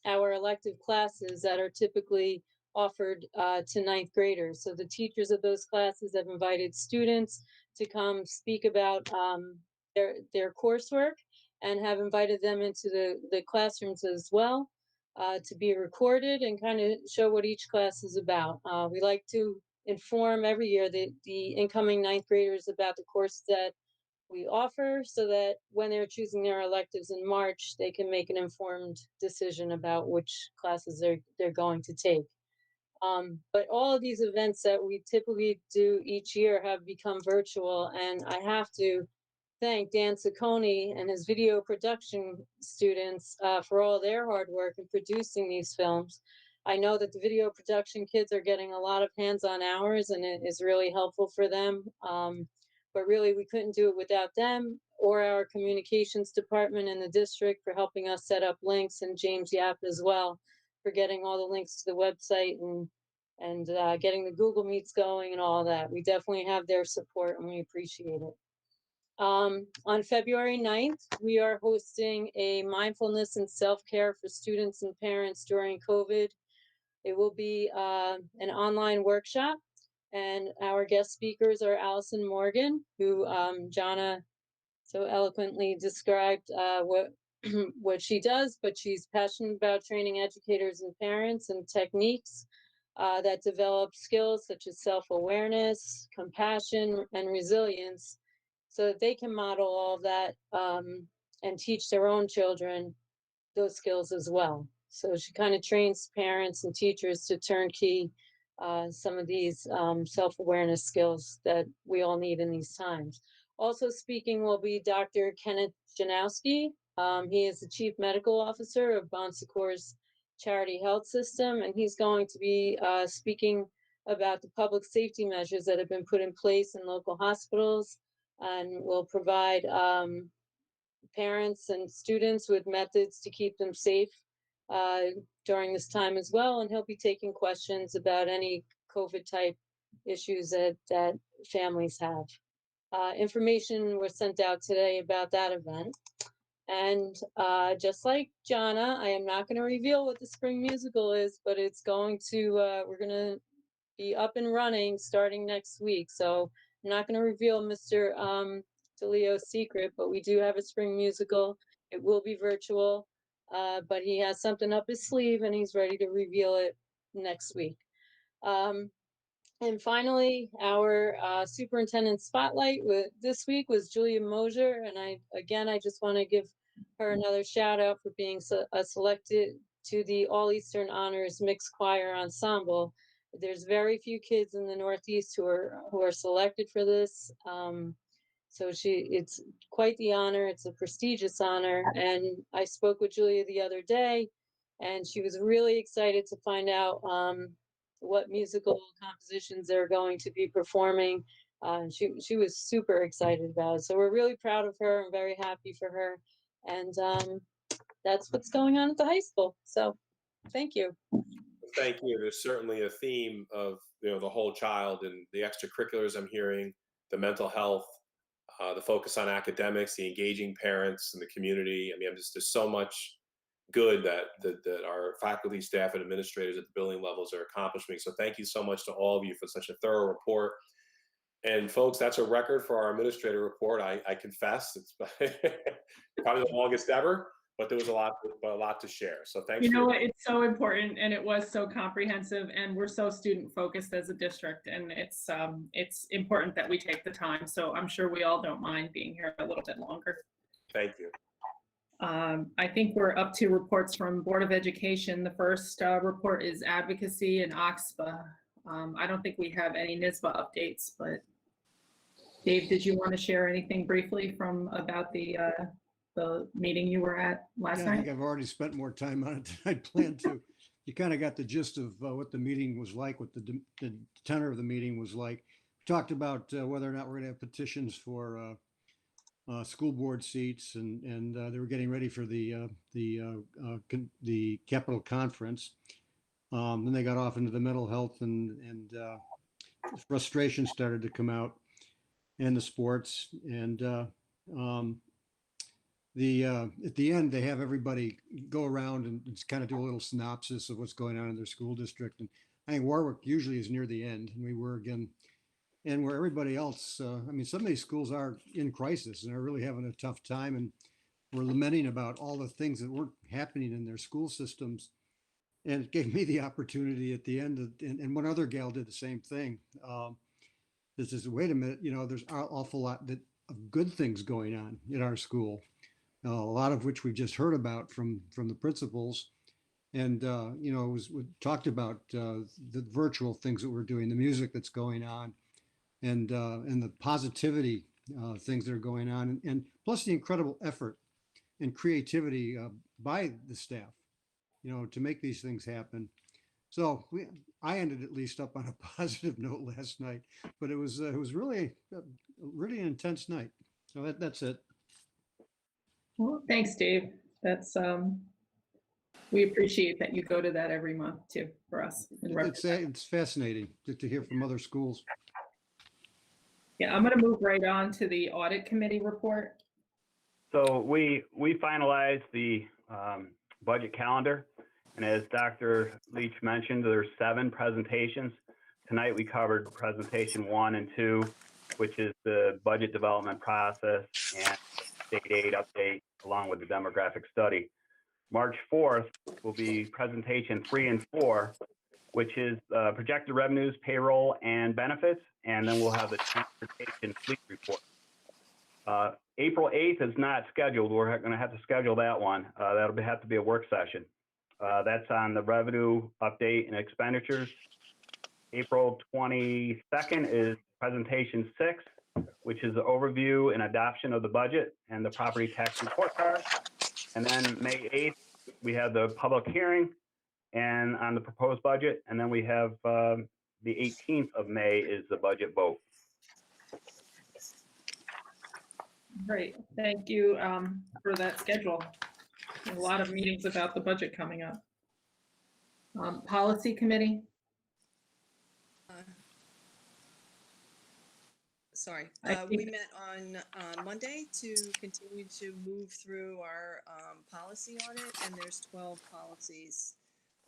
our elective classes that are typically offered to ninth graders. So the teachers of those classes have invited students to come speak about their coursework and have invited them into the classrooms as well to be recorded and kind of show what each class is about. We like to inform every year the incoming ninth graders about the course that we offer so that when they're choosing their electives in March, they can make an informed decision about which classes they're going to take. But all of these events that we typically do each year have become virtual, and I have to thank Dan Ciccone and his video production students for all their hard work in producing these films. I know that the video production kids are getting a lot of hands-on hours, and it is really helpful for them. But really, we couldn't do it without them or our communications department in the district for helping us set up links, and James Yap as well for getting all the links to the website and getting the Google Meets going and all that. We definitely have their support and we appreciate it. On February 9th, we are hosting a mindfulness and self-care for students and parents during COVID. It will be an online workshop, and our guest speakers are Allison Morgan, who Jana so eloquently described what she does, but she's passionate about training educators and parents and techniques that develop skills such as self-awareness, compassion, and resilience so that they can model all of that and teach their own children those skills as well. So she kind of trains parents and teachers to turnkey some of these self-awareness skills that we all need in these times. Also speaking will be Dr. Kenneth Janowski. He is the Chief Medical Officer of Bon Secours Charity Health System, and he's going to be speaking about the public safety measures that have been put in place in local hospitals, and will provide parents and students with methods to keep them safe during this time as well. And he'll be taking questions about any COVID type issues that families have. Information was sent out today about that event. And just like Jana, I am not going to reveal what the spring musical is, but it's going to, we're going to be up and running starting next week. So I'm not going to reveal Mr. DeLeo's secret, but we do have a spring musical. It will be virtual, but he has something up his sleeve and he's ready to reveal it next week. And finally, our superintendent spotlight this week was Julia Mosier. And I just want to give her another shout out for being selected to the All Eastern Honors Mixed Choir Ensemble. There's very few kids in the Northeast who are selected for this. So it's quite the honor. It's a prestigious honor. And I spoke with Julia the other day, and she was really excited to find out what musical compositions they're going to be performing. She was super excited about it. So we're really proud of her and very happy for her. And that's what's going on at the high school. So thank you. Thank you. There's certainly a theme of the whole child and the extracurriculars I'm hearing, the mental health, the focus on academics, the engaging parents and the community. I mean, there's so much good that our faculty, staff, and administrators at the building levels are accomplishing. So thank you so much to all of you for such a thorough report. And folks, that's a record for our administrator report. I confess it's probably the longest ever, but there was a lot to share. So thanks. You know what? It's so important, and it was so comprehensive, and we're so student focused as a district, and it's important that we take the time. So I'm sure we all don't mind being here a little bit longer. Thank you. I think we're up to reports from Board of Education. The first report is advocacy and OXPA. I don't think we have any NISBA updates, but Dave, did you want to share anything briefly about the meeting you were at last night? I think I've already spent more time on it than I'd planned to. You kind of got the gist of what the meeting was like, what the tenor of the meeting was like. We talked about whether or not we're going to have petitions for school board seats, and they were getting ready for the Capitol Conference. Then they got off into the mental health, and frustration started to come out, and the sports, and at the end they have everybody go around and just kind of do a little synopsis of what's going on in their school district. And I think Warwick usually is near the end, and we were again. And where everybody else, I mean, some of these schools are in crisis and are really having a tough time, and we're lamenting about all the things that weren't happening in their school systems. And it gave me the opportunity at the end, and one other gal did the same thing. This is, wait a minute, there's an awful lot of good things going on in our school, a lot of which we've just heard about from the principals. And, we talked about the virtual things that we're doing, the music that's going on, and the positivity things that are going on, and plus the incredible effort and creativity by the staff, to make these things happen. So I ended at least up on a positive note last night, but it was really an intense night. So that's it. Well, thanks, Dave. That's we appreciate that you go to that every month too for us. It's fascinating to hear from other schools. Yeah, I'm going to move right on to the audit committee report. So we finalized the budget calendar, and as Dr. Leach mentioned, there's 7 presentations. Tonight we covered presentation 1 and 2, which is the budget development process and state aid update along with the demographic study. March 4th will be presentation 3 and 4, which is projected revenues, payroll, and benefits, and then we'll have the transportation fleet report. April 8th is not scheduled. We're going to have to schedule that one. That'll have to be a work session. That's on the revenue update and expenditures. April 22nd is presentation 6, which is the overview and adoption of the budget and the property tax report card. And then May 8th, we have the public hearing and on the proposed budget. And then we have the 18th of May is the budget vote. Great, thank you for that schedule. A lot of meetings about the budget coming up. Policy committee. Sorry. I We think- met on Monday to continue to move through our policy audit, and there's 12 policies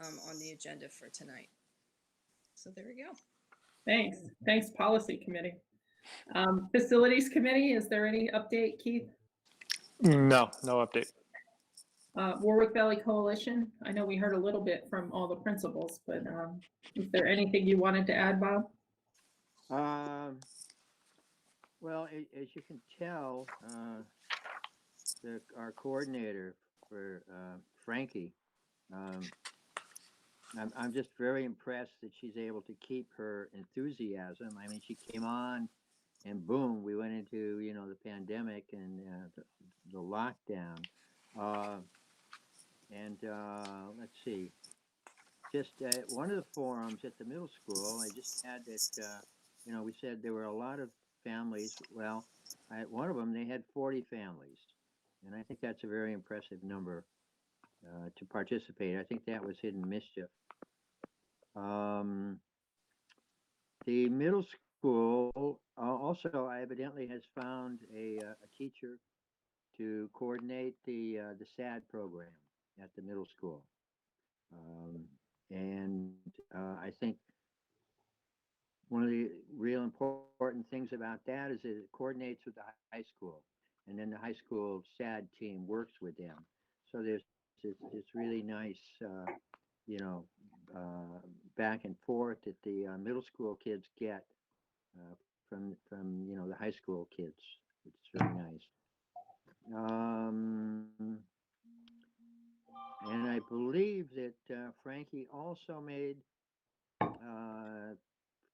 on the agenda for tonight. So there we go. Thanks, Policy Committee. Facilities Committee, is there any update, Keith? No update. Warwick Valley Coalition, I know we heard a little bit from all the principals, but is there anything you wanted to add, Bob? Well, as you can tell, our coordinator for Frankie, I'm just very impressed that she's able to keep her enthusiasm. I mean, she came on and boom, we went into, the pandemic and the lockdown. Let's see, just one of the forums at the middle school, I just had that, we said there were a lot of families. Well, at one of them, they had 40 families. And I think that's a very impressive number to participate. I think that was Hidden Mischief. The middle school also evidently has found a teacher to coordinate the SAD program at the middle school. I think one of the real important things about that is that it coordinates with the high school, and then the high school SAD team works with them. So there's this really nice, back and forth that the middle school kids get from the high school kids. It's very nice. And I believe that Frankie also made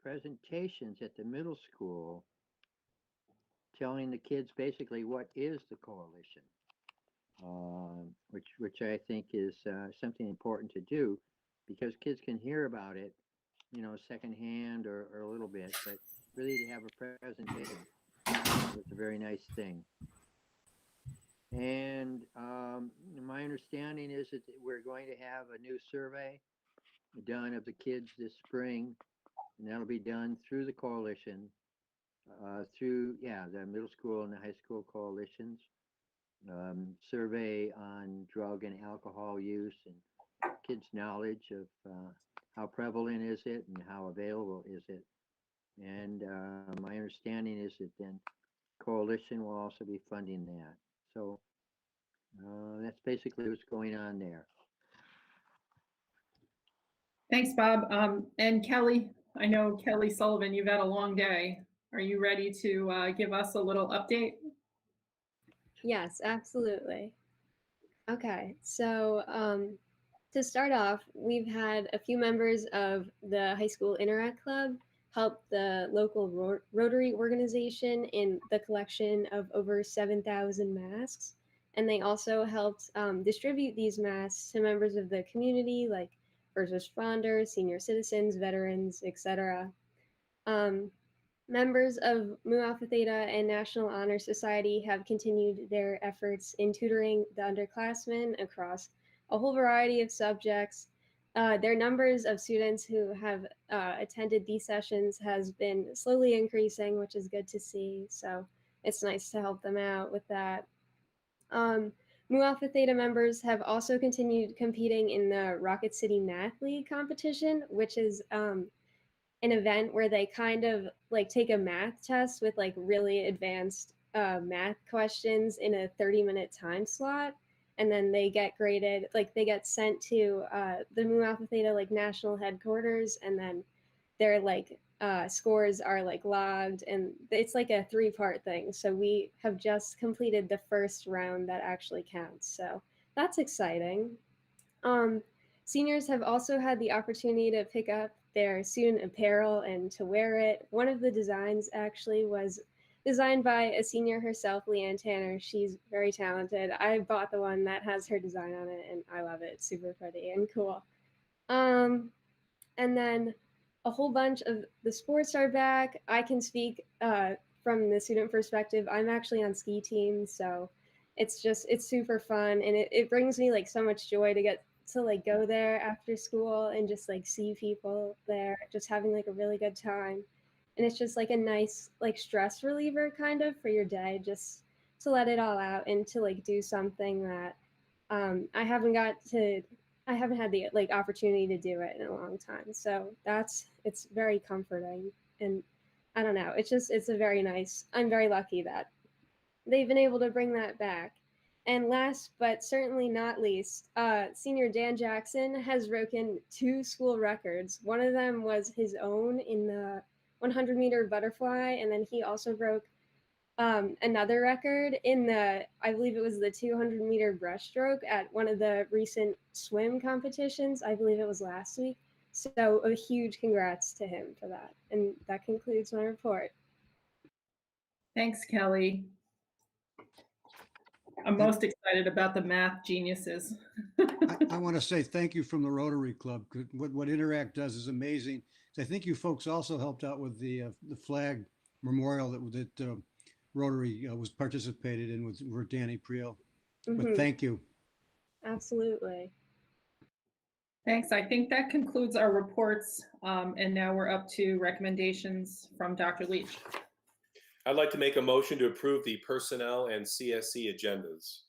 presentations at the middle school telling the kids basically what is the coalition, which I think is something important to do, because kids can hear about it, secondhand or a little bit, but really to have a presentation was a very nice thing. And my understanding is that we're going to have a new survey done of the kids this spring, and that'll be done through the coalition, through the middle school and the high school coalitions. Survey on drug and alcohol use and kids' knowledge of how prevalent is it and how available is it. And my understanding is that then coalition will also be funding that. So that's basically what's going on there. Thanks, Bob. And Kelly, I know Kelly Sullivan, you've had a long day. Are you ready to give us a little update? Yes, absolutely. Okay, so to start off, we've had a few members of the high school Interact Club help the local Rotary organization in the collection of over 7,000 masks. And they also helped distribute these masks to members of the community, like first responders, senior citizens, veterans, etc. Members of Mu Alpha Theta and National Honor Society have continued their efforts in tutoring the underclassmen across a whole variety of subjects. Their numbers of students who have attended these sessions has been slowly increasing, which is good to see. So it's nice to help them out with that. Mu Alpha Theta members have also continued competing in the Rocket City Math League competition, which is an event where they kind of like take a math test with like really advanced math questions in a 30-minute time slot, and then they get graded, like they get sent to the Mu Alpha Theta like national headquarters, and then their like scores are like logged, and it's like a 3-part thing. So we have just completed the first round that actually counts, so that's exciting. Seniors have also had the opportunity to pick up their student apparel and to wear it. One of the designs actually was designed by a senior herself, Leanne Tanner. She's very talented. I bought the one that has her design on it, and I love it. It's super pretty and cool. And then a whole bunch of the sports are back. I can speak from the student perspective. I'm actually on ski team, so it's super fun, and it brings me like so much joy to get to like go there after school and just like see people there, just having like a really good time. and it's just like a nice like stress reliever kind of for your day, just to let it all out and to like do something that I haven't had the like opportunity to do it in a long time. So it's very comforting, and I don't know, it's a very nice, I'm very lucky that they've been able to bring that back. And last but certainly not least, senior Dan Jackson has broken 2 school records. One of them was his own in the 100-meter butterfly, and then he also broke another record in I believe it was the 200-meter breaststroke at one of the recent swim competitions. I believe it was last week. So a huge congrats to him for that. And that concludes my report. Thanks, Kelly. I'm most excited about the math geniuses. I want to say thank you from the Rotary Club. What Interact does is amazing. I think you folks also helped out with the flag memorial that Rotary was participated in with Danny Priel. But thank you. Absolutely. Thanks. I think that concludes our reports. And now we're up to recommendations from Dr. Leach. I'd like to make a motion to approve the personnel and CSC agendas.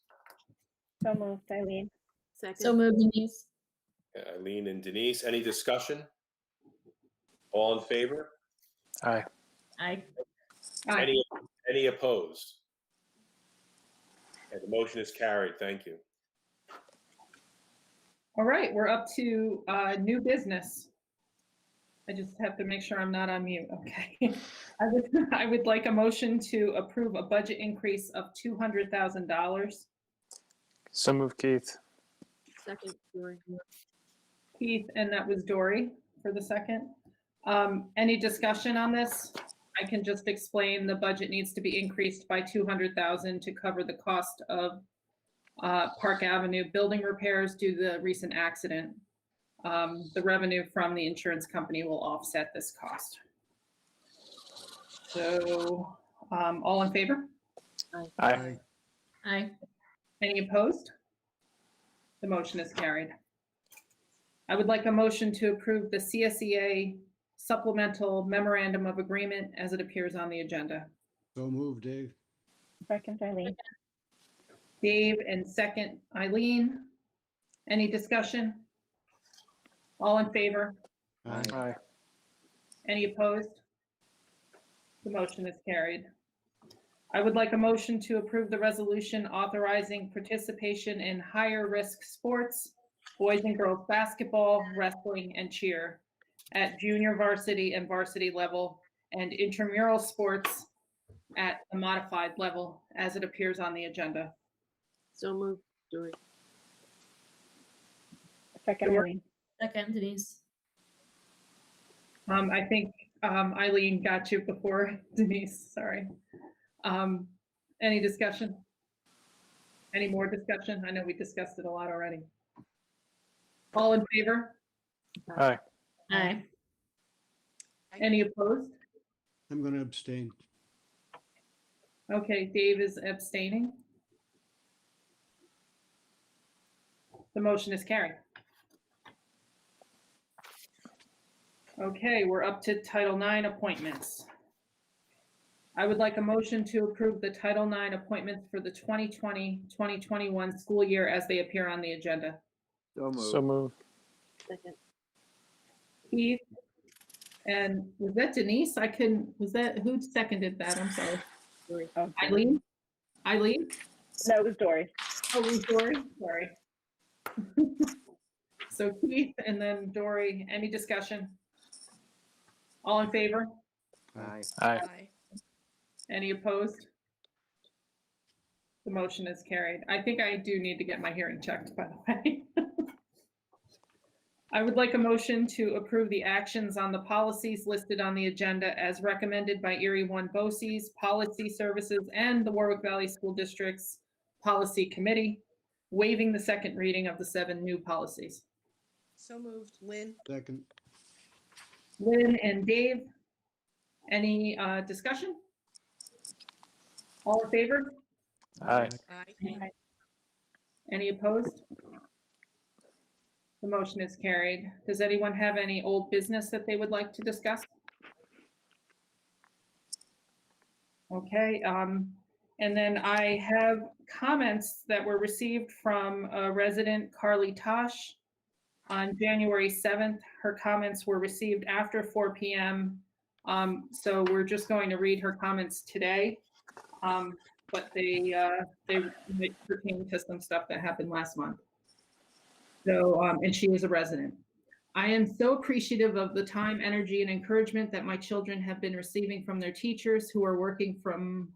So moved, Eileen. Second. So moved, Denise. Eileen and Denise, any discussion? All in favor? Aye. Aye. Any opposed? And the motion is carried. Thank you. All right, we're up to new business. I just have to make sure I'm not on mute. Okay. I would like a motion to approve a budget increase of $200,000. So moved, Keith. Second, Dory. Keith, and that was Dory for the second. Any discussion on this? I can just explain the budget needs to be increased by $200,000 to cover the cost of Park Avenue building repairs due to the recent accident. The revenue from the insurance company will offset this cost. So, all in favor? Aye. Aye. Any opposed? The motion is carried. I would like a motion to approve the CSEA supplemental memorandum of agreement as it appears on the agenda. So moved, Dave. Second, Eileen. Dave and second, Eileen. Any discussion? All in favor? Aye. Any opposed? The motion is carried. I would like a motion to approve the resolution authorizing participation in higher risk sports, boys and girls basketball, wrestling, and cheer at junior varsity and varsity level, and intramural sports at the modified level as it appears on the agenda. So moved, Dory. Second, Eileen. Second, Denise. I think Eileen got you before Denise, sorry. Any discussion? Any more discussion? I know we discussed it a lot already. All in favor? Aye. Aye. Any opposed? I'm going to abstain. Okay, Dave is abstaining. The motion is carried. Okay, we're up to Title IX appointments. I would like a motion to approve the Title IX appointments for the 2020-2021 school year as they appear on the agenda. So moved. Second. Keith, and was that Denise? Who seconded that? I'm sorry. Dory. Oh, Eileen? Eileen? No, it was Dory. Oh, it was Dory? Sorry. So Keith and then Dory, any discussion? All in favor? Aye. Aye. Aye. Any opposed? The motion is carried. I think I do need to get my hearing checked, by the way. I would like a motion to approve the actions on the policies listed on the agenda as recommended by Erie One BOCES, Policy Services, and the Warwick Valley School District's Policy Committee, waiving the second reading of the 7 new policies. So moved, Lynn. Second. Lynn and Dave, any discussion? All in favor? Aye. Aye. Any opposed? The motion is carried. Does anyone have any old business that they would like to discuss? Okay, and then I have comments that were received from a resident, Carly Tosh, on January 7th. Her comments were received after 4 p.m. So we're just going to read her comments today. But they pertain to some stuff that happened last month. So, and she is a resident. I am so appreciative of the time, energy, and encouragement that my children have been receiving from their teachers who are working from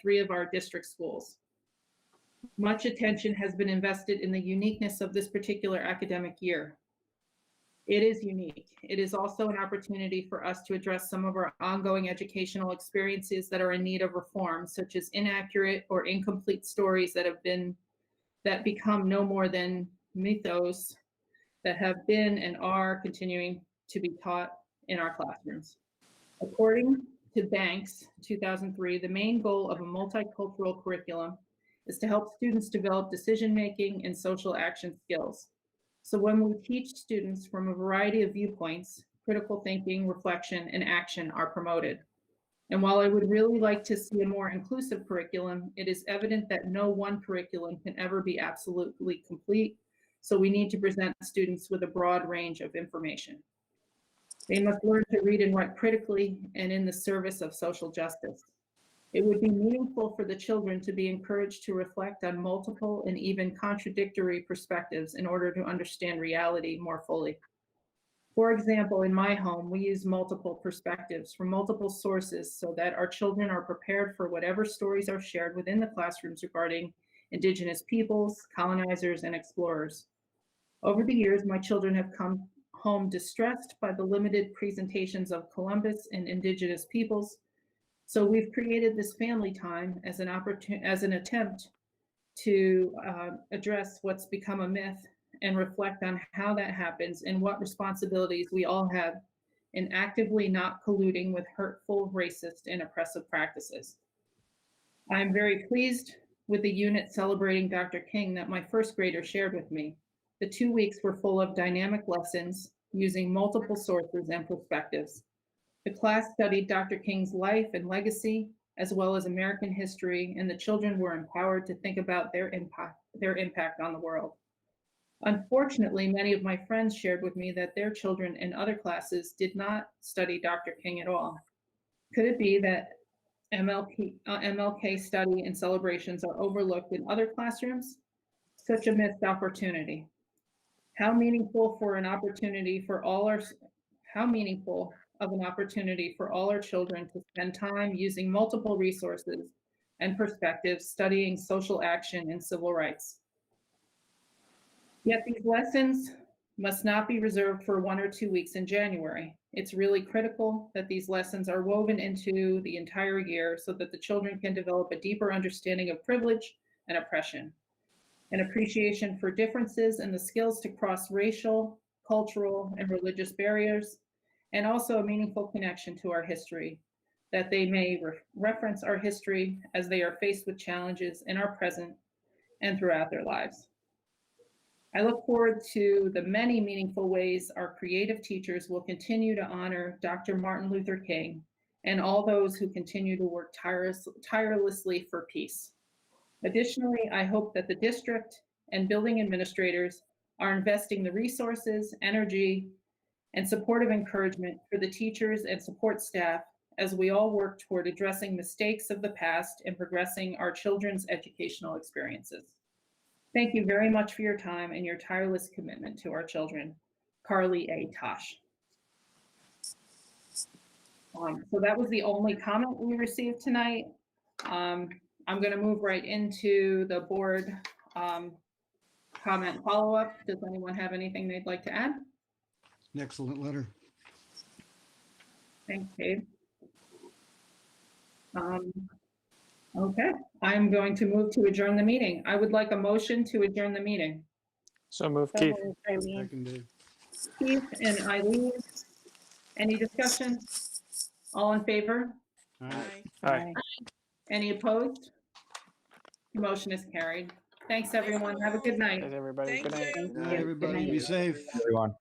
3 of our district schools. Much attention has been invested in the uniqueness of this particular academic year. It is unique. It is also an opportunity for us to address some of our ongoing educational experiences that are in need of reform, such as inaccurate or incomplete stories that become no more than mythos that have been and are continuing to be taught in our classrooms. According to Banks, 2003, the main goal of a multicultural curriculum is to help students develop decision-making and social action skills. So when we teach students from a variety of viewpoints, critical thinking, reflection, and action are promoted. And while I would really like to see a more inclusive curriculum, it is evident that no one curriculum can ever be absolutely complete. So we need to present students with a broad range of information. They must learn to read and write critically and in the service of social justice. It would be meaningful for the children to be encouraged to reflect on multiple and even contradictory perspectives in order to understand reality more fully. For example, in my home, we use multiple perspectives from multiple sources so that our children are prepared for whatever stories are shared within the classrooms regarding Indigenous peoples, colonizers, and explorers. Over the years, my children have come home distressed by the limited presentations of Columbus and Indigenous peoples. So we've created this family time as an attempt to address what's become a myth and reflect on how that happens and what responsibilities we all have in actively not colluding with hurtful, racist, and oppressive practices. I'm very pleased with the unit celebrating Dr. King that my first grader shared with me. The 2 weeks were full of dynamic lessons using multiple sources and perspectives. The class studied Dr. King's life and legacy, as well as American history, and the children were empowered to think about their impact on the world. Unfortunately, many of my friends shared with me that their children in other classes did not study Dr. King at all. Could it be that MLK study and celebrations are overlooked in other classrooms? Such a missed opportunity. How meaningful of an opportunity for all our children to spend time using multiple resources and perspectives studying social action and civil rights. Yet these lessons must not be reserved for 1 or 2 weeks in January. It's really critical that these lessons are woven into the entire year so that the children can develop a deeper understanding of privilege and oppression, an appreciation for differences and the skills to cross racial, cultural, and religious barriers, and also a meaningful connection to our history, that they may reference our history as they are faced with challenges in our present and throughout their lives. I look forward to the many meaningful ways our creative teachers will continue to honor Dr. Martin Luther King and all those who continue to work tirelessly for peace. Additionally, I hope that the district and building administrators are investing the resources, energy, and supportive encouragement for the teachers and support staff as we all work toward addressing mistakes of the past and progressing our children's educational experiences. Thank you very much for your time and your tireless commitment to our children. Carly A. Tosh. So that was the only comment we received tonight. I'm going to move right into the board comment follow-up. Does anyone have anything they'd like to add? An excellent letter. Thanks, Dave. Okay, I'm going to move to adjourn the meeting. I would like a motion to adjourn the meeting. So move, Keith. Seconded. Keith and Eileen, any discussion? All in favor? Aye. Any opposed? The motion is carried. Thanks, everyone. Have a good night. Everybody, good night. Good night, everybody. Be safe. Everyone.